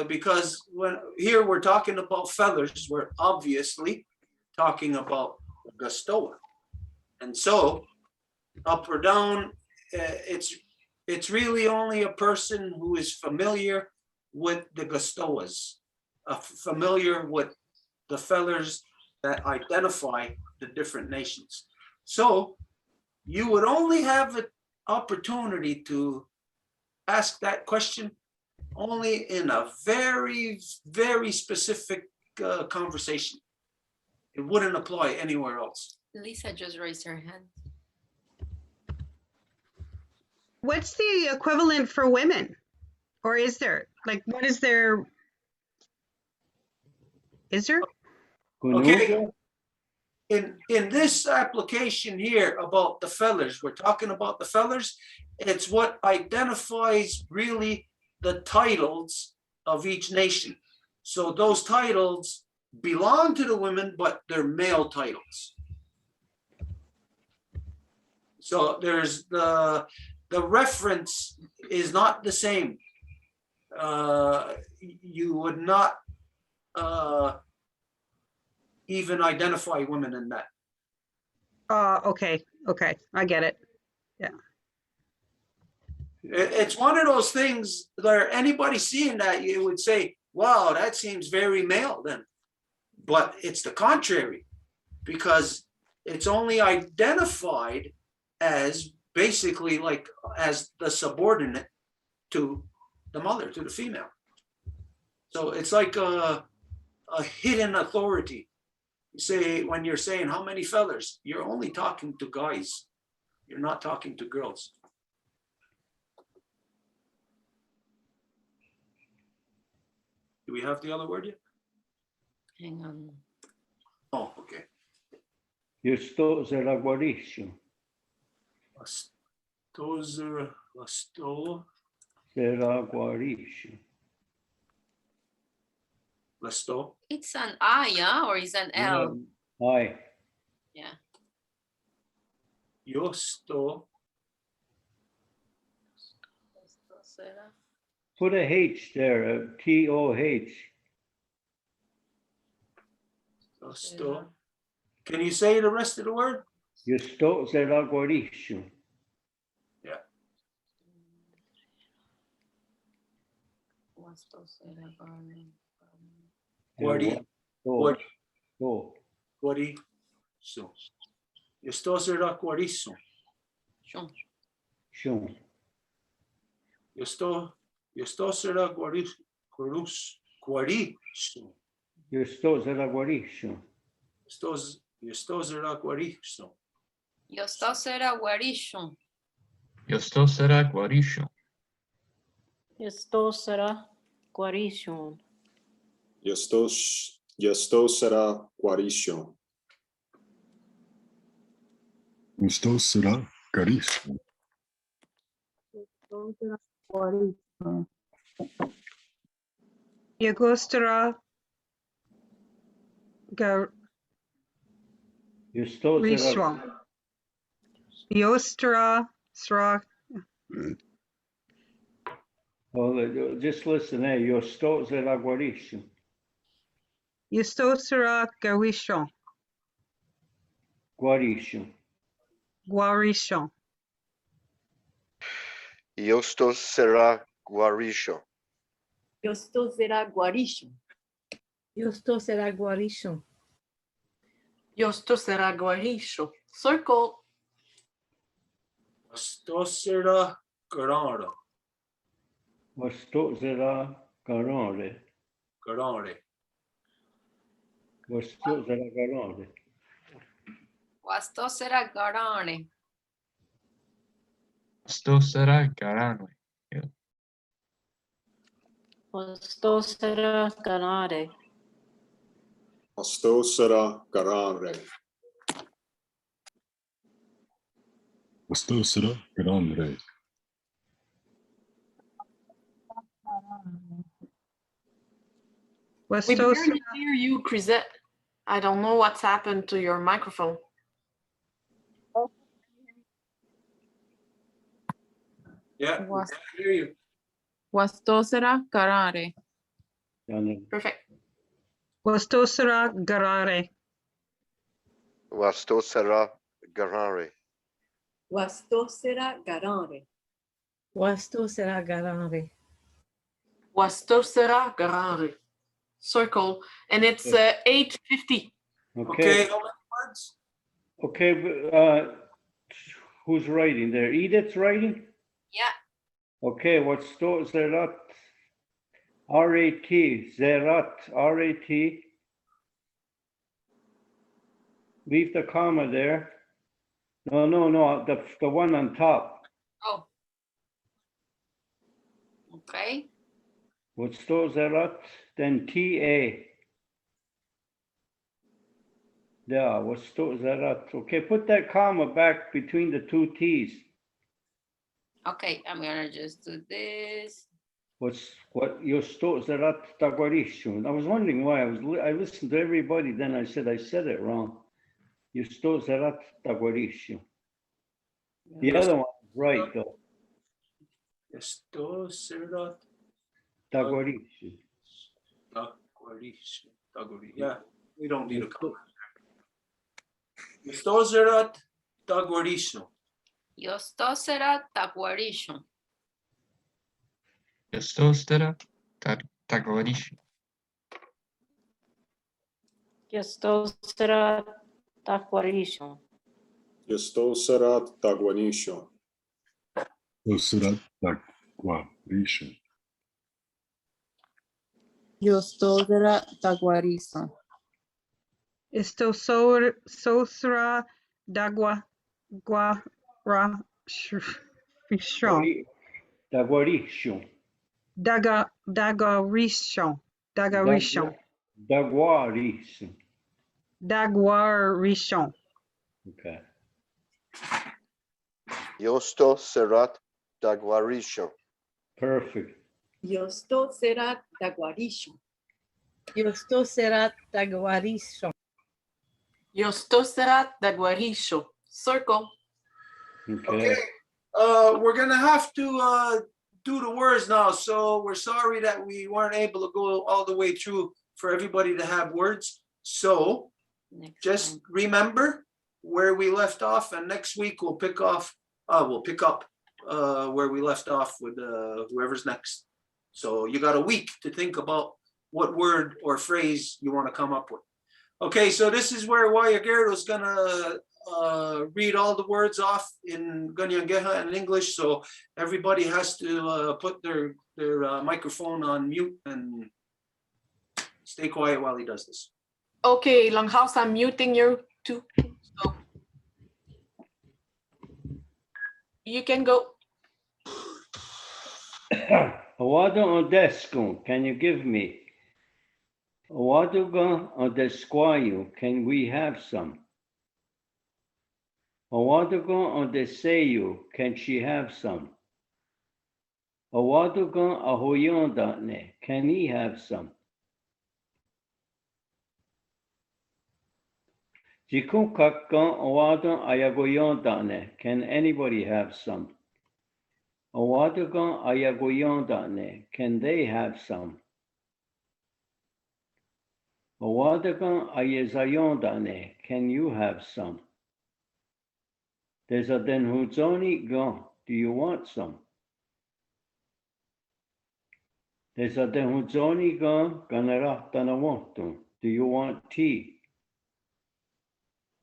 Speaker 1: because when here we're talking about feathers, we're obviously talking about Gustoa, and so up or down, it's really only a person who is familiar with the Gustoas, familiar with the feathers that identify the different nations. So you would only have an opportunity to ask that question only in a very, very specific conversation. It wouldn't apply anywhere else.
Speaker 3: Lisa just raised her hand.
Speaker 11: What's the equivalent for women? Or is there? Like, what is their Is there?
Speaker 1: Okay. In this application here about the fellers, we're talking about the fellers. It's what identifies really the titles of each nation. So those titles belong to the women, but they're male titles. So there's the reference is not the same. You would not even identify women in that.
Speaker 11: Okay, I get it. Yeah.
Speaker 1: It's one of those things where anybody seeing that, you would say, wow, that seems very male then. But it's the contrary, because it's only identified as basically like as the subordinate to the mother, to the female. So it's like a hidden authority. You say, when you're saying how many fellers, you're only talking to guys. You're not talking to girls. Do we have the other word yet?
Speaker 3: Hang on.
Speaker 1: Oh, okay.
Speaker 2: Io sto se la guarisco.
Speaker 1: Lasto.
Speaker 2: Se la guarisco.
Speaker 1: Lasto.
Speaker 3: It's an I, yeah, or is an L?
Speaker 2: I.
Speaker 3: Yeah.
Speaker 1: Io sto.
Speaker 2: Put a H there, a TOH.
Speaker 1: Lasto. Can you say the rest of the word?
Speaker 2: Io sto se la guarisco.
Speaker 1: Yeah. Guariso. Io sto se la guariso.
Speaker 2: Shun.
Speaker 1: Io sto se la guariso.
Speaker 2: Io sto se la guarisco.
Speaker 1: Io sto se la guariso.
Speaker 3: Io sto sera guarisco.
Speaker 6: Io sto sera guarisco.
Speaker 7: Io sto sarà guarition.
Speaker 8: Io sto sarà guarisco.
Speaker 9: Sto sarà carisco.
Speaker 11: Yugostra.
Speaker 2: Io sto se la
Speaker 11: Rishwa. Yostra. Sra.
Speaker 2: Oh, just listen there. Io sto se la guarisco.
Speaker 11: Yustosra Garishon.
Speaker 2: Guarisco.
Speaker 11: Guarishon.
Speaker 10: Io sto sera guarisco.
Speaker 4: Io sto sera guarisco.
Speaker 14: Io sto sera guarisco.
Speaker 5: Io sto sera guarisco. Circle.
Speaker 1: Sto sera garara.
Speaker 2: Sto se la garare.
Speaker 1: Garare.
Speaker 2: Sto se la garare.
Speaker 3: Sto sera garane.
Speaker 6: Sto sera garano. Yeah.
Speaker 7: Sto sarà ganare.
Speaker 8: Sto sarà garare.
Speaker 9: Sto sarà grande.
Speaker 5: We barely hear you, Chrisette. I don't know what's happened to your microphone.
Speaker 1: Yeah, we can hear you.
Speaker 13: Wastosera garare.
Speaker 5: Perfect.
Speaker 11: Wastosara Garare.
Speaker 10: Sto sera garare.
Speaker 4: Sto sera garare.
Speaker 14: Sto sera garare.
Speaker 5: Sto sera garare. Circle. And it's 8:50.
Speaker 1: Okay, how many words?
Speaker 2: Okay, who's writing there? Edith's writing?
Speaker 3: Yeah.
Speaker 2: Okay, what's sto zerat? R-A-T, zerat, R-A-T. Leave the comma there. No, the one on top.
Speaker 3: Oh. Okay.
Speaker 2: What's sto zerat? Then T-A. Yeah, what's that? Okay, put that comma back between the two T's.
Speaker 3: Okay, I'm gonna just do this.
Speaker 2: What your stores that I was wondering why I listened to everybody, then I said it wrong. Your stores that The other one is right though.
Speaker 1: Esto será
Speaker 2: Taguarishu.
Speaker 1: Taguarishu. Yeah, we don't need a comma. Esto será Taguarishu.
Speaker 3: Esto será taguarisho.
Speaker 6: Yostostera Taguarishi.
Speaker 7: Esto será taquarisho.
Speaker 8: Estou será taguanisho.
Speaker 9: Usurat Taguarisho.
Speaker 13: Yostodra Taguarizo.
Speaker 11: Esto sosra dagua guara rishon.
Speaker 2: Taguarishu.
Speaker 11: Dagarishon. Dagarishon.
Speaker 2: Daguarishu.
Speaker 11: Daguarishon.
Speaker 2: Okay.
Speaker 10: Yosto serat daguarisho.
Speaker 2: Perfect.
Speaker 4: Yosto será taguarisho. Yosto será taguarisho.
Speaker 5: Yosto será taguarisho. Circle.
Speaker 2: Okay.
Speaker 1: We're gonna have to do the words now. So we're sorry that we weren't able to go all the way through for everybody to have words. So just remember where we left off, and next week we'll pick up where we left off with whoever's next. So you got a week to think about what word or phrase you want to come up with. Okay, so this is where Wayagerdo's gonna read all the words off in Kanienkeha and English. So everybody has to put their microphone on mute and stay quiet while he does this.
Speaker 5: Okay, Longhouse, I'm muting you too. So you can go.
Speaker 2: Awado Odesco, can you give me? Awaduga Odesquayu, can we have some? Awaduga Odeseyu, can she have some? Awaduga Ahoyondane, can he have some? Jikunkaka Awado Ayagoyondane, can anybody have some? Awaduga Ayagoyondane, can they have some? Awadaga Ayezayondane, can you have some? There's a Denhuzoni go, do you want some? There's a Denhuzoni go, Ganarahtanawoto, do you want tea?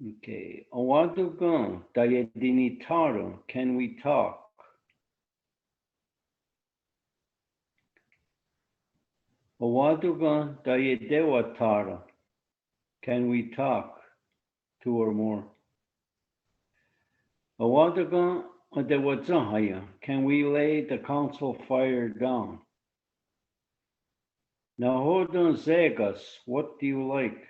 Speaker 2: Okay, Awaduga Dayedinitaro, can we talk? Awaduga Dayedewatara, can we talk? Two or more. Awadaga Adewadzahaya, can we lay the council fire down? Nahodon Zegas, what do you like?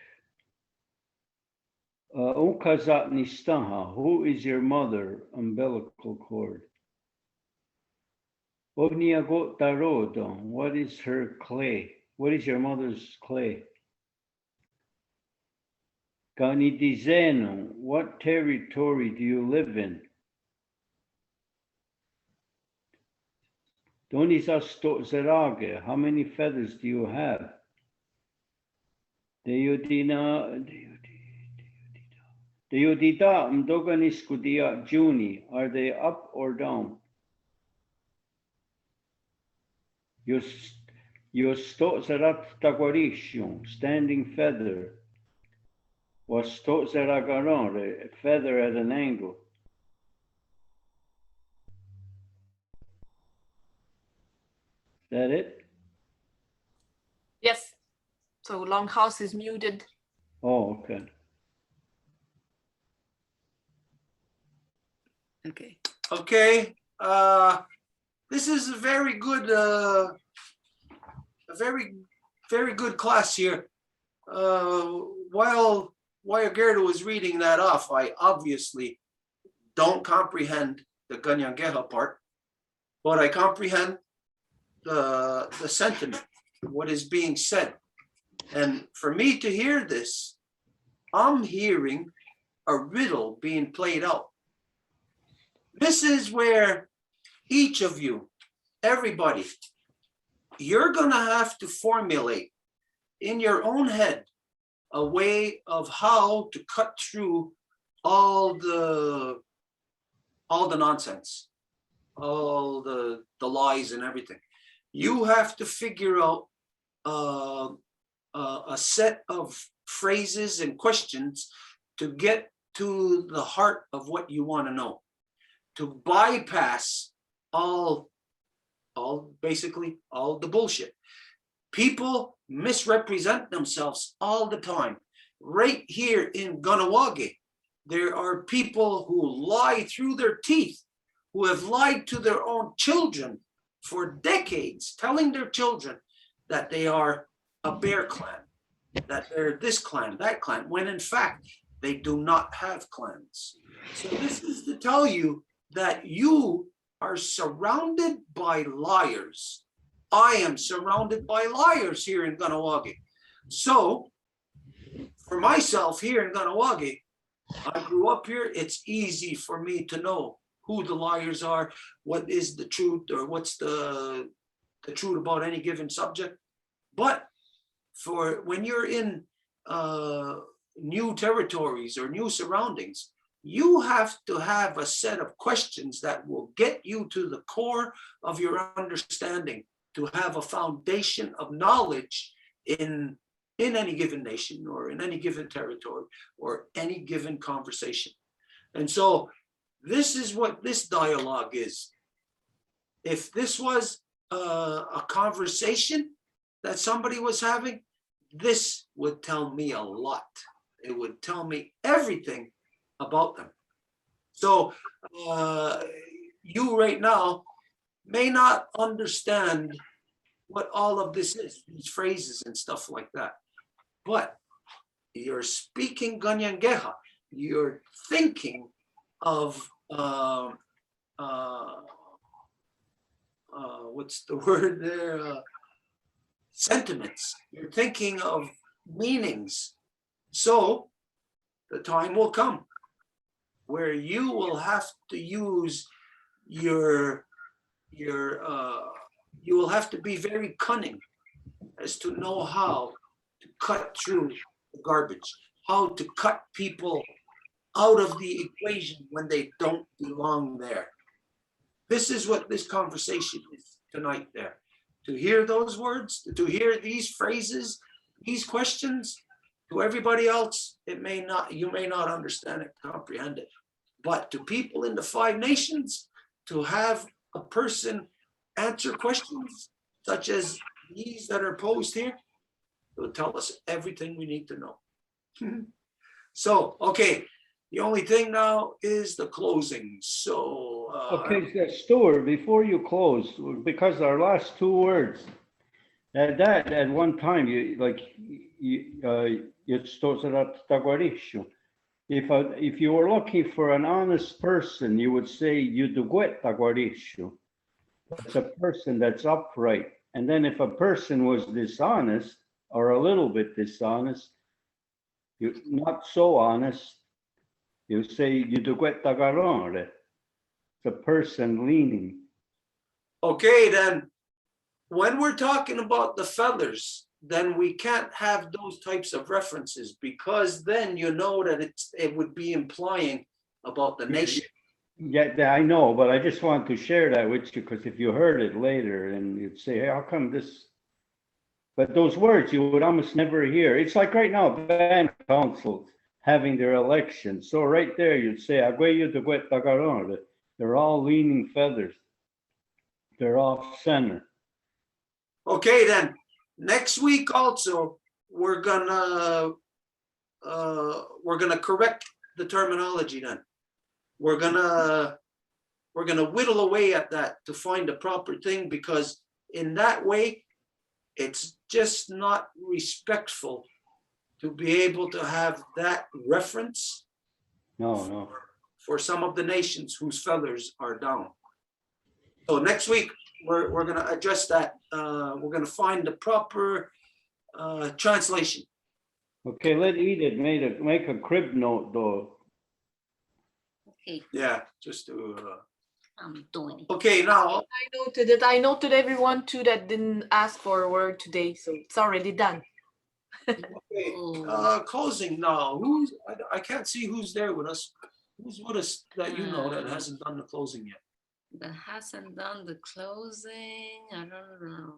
Speaker 2: Ukazat Nistaha, who is your mother? Umbilical cord. Ogniagot Darodo, what is her clay? What is your mother's clay? Ganidizeno, what territory do you live in? Donizasto Zerage, how many feathers do you have? Deodina Deodida Mdoganiskudia Juni, are they up or down? Yosto Zerat Taguarishon, standing feather. Wasto Zeragaron, a feather at an angle. Is that it?
Speaker 5: Yes. So Longhouse is muted.
Speaker 2: Oh, okay.
Speaker 3: Okay.
Speaker 1: Okay. This is a very good, very good class here. While while Gerda was reading that off, I obviously don't comprehend the Kanienkeha part, but I comprehend the sentiment, what is being said. And for me to hear this, I'm hearing a riddle being played out. This is where each of you, everybody, you're gonna have to formulate in your own head a way of how to cut through all the nonsense, all the lies and everything. You have to figure out a set of phrases and questions to get to the heart of what you want to know, to bypass basically all the bullshit. People misrepresent themselves all the time. Right here in Ganawage, there are people who lie through their teeth, who have lied to their own children for decades, telling their children that they are a bear clan, that they're this clan, that clan, when in fact, they do not have clans. So this is to tell you that you are surrounded by liars. I am surrounded by liars here in Ganawage. So for myself here in Ganawage, I grew up here. It's easy for me to know who the liars are, what is the truth, or what's the truth about any given subject. But for when you're in new territories or new surroundings, you have to have a set of questions that will get you to the core of your understanding, to have a foundation of knowledge in any given nation or in any given territory or any given conversation. And so this is what this dialogue is. If this was a conversation that somebody was having, this would tell me a lot. It would tell me everything about them. So you right now may not understand what all of this is, these phrases and stuff like that. But you're speaking Kanienkeha. You're thinking of what's the word there? Sentiments. You're thinking of meanings. So the time will come where you will have to use you will have to be very cunning as to know how to cut through the garbage, how to cut people out of the equation when they don't belong there. This is what this conversation is tonight there. To hear those words, to hear these phrases, these questions, to everybody else, you may not understand it, comprehend it. But to people in the 5 nations, to have a person answer questions such as these that are posed here, it will tell us everything we need to know. So, okay, the only thing now is the closing. So,
Speaker 2: okay, Stuart, before you close, because our last 2 words, at one time, if you were looking for an honest person, you would say it's a person that's upright. And then if a person was dishonest or a little bit dishonest, not so honest, you say it's a person leaning.
Speaker 1: okay, then when we're talking about the feathers, then we can't have those types of references, because then you know that it would be implying about the nation.
Speaker 2: Yeah, I know, but I just want to share that with you, because if you heard it later and you'd say, hey, how come this? But those words you would almost never hear. It's like right now, band councils having their elections. So right there, you'd say, they're all leaning feathers. They're off center.
Speaker 1: Okay, then next week also we're gonna correct the terminology. Then we're gonna whittle away at that to find the proper thing, because in that way it's just not respectful to be able to have that reference
Speaker 2: No.
Speaker 1: for some of the nations whose feathers are down. So next week, we're going to address that. We're going to find the proper translation.
Speaker 2: Okay, let Edith make a crib note though.
Speaker 3: Okay,
Speaker 1: Yeah, just to.
Speaker 3: I'm doing it.
Speaker 1: Okay, now.
Speaker 5: I noted it. I noted everyone too that didn't ask for a word today, so it's already done.
Speaker 1: Okay, closing now. I can't see who's there with us. Who's with us that you know that hasn't done the closing yet?
Speaker 3: That hasn't done the closing. I don't know.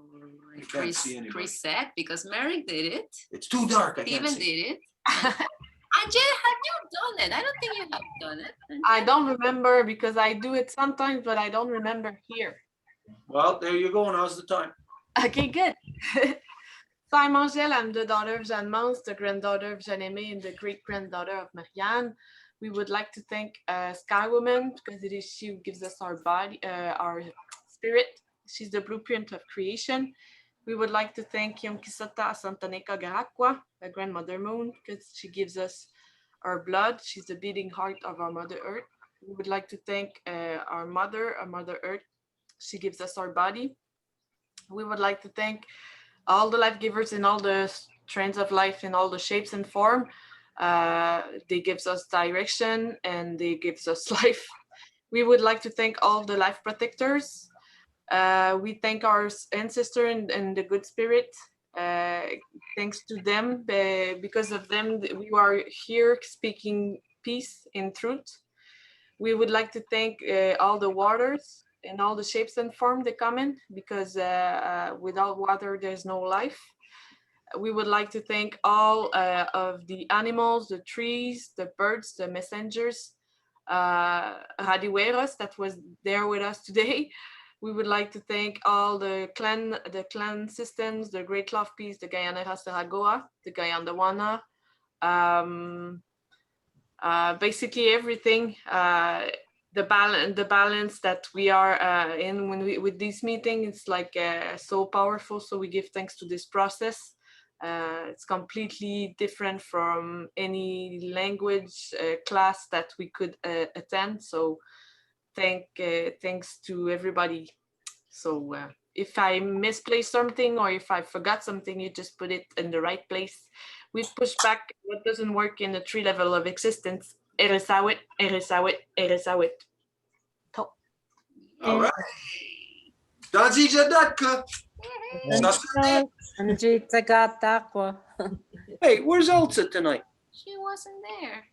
Speaker 1: You can't see anybody.
Speaker 3: Chris said, because Merrick did it.
Speaker 1: It's too dark. I can't
Speaker 3: Steven
Speaker 1: see.
Speaker 3: did it. Angela, have you done it? I don't think you have done it.
Speaker 5: I don't remember because I do it sometimes, but I don't remember here.
Speaker 1: Well, there you go. Now's the time.
Speaker 5: Okay, good. So I'm Angèle. I'm the daughter of Jeanne Mance, the granddaughter of Jeanne-Aimée, and the great-granddaughter of Marianne. We would like to thank Sky Woman because it is she who gives us our body, our spirit. She's the blueprint of creation. We would like to thank Yomkisata Santaneka Garakwa, the grandmother moon, because she gives us our blood. She's the beating heart of our Mother Earth. We would like to thank our Mother Earth. She gives us our body. We would like to thank all the life givers in all the strands of life in all the shapes and form. They gives us direction and they gives us life. We would like to thank all the life protectors. We thank our ancestor and the good spirit. Thanks to them, because of them, we are here speaking peace and truth. We would like to thank all the waters and all the shapes and form they come in, because without water, there's no life. We would like to thank all of the animals, the trees, the birds, the messengers, Radiweros that was there with us today. We would like to thank all the clan systems, the Great Love Peace, the Guyana Rastaragoa, the Guyana Wana, basically everything. The balance that we are in when with this meeting, it's like so powerful. So we give thanks to this process. It's completely different from any language class that we could attend. So thanks to everybody. So if I misplaced something or if I forgot something, you just put it in the right place. We push back what doesn't work in the 3 level of existence. Eresawit, eresawit, eresawit.
Speaker 1: All right. Dazi Jadatka.
Speaker 7: Anjita Gatakwa.
Speaker 1: Hey, where's Elsa tonight?
Speaker 3: She wasn't there.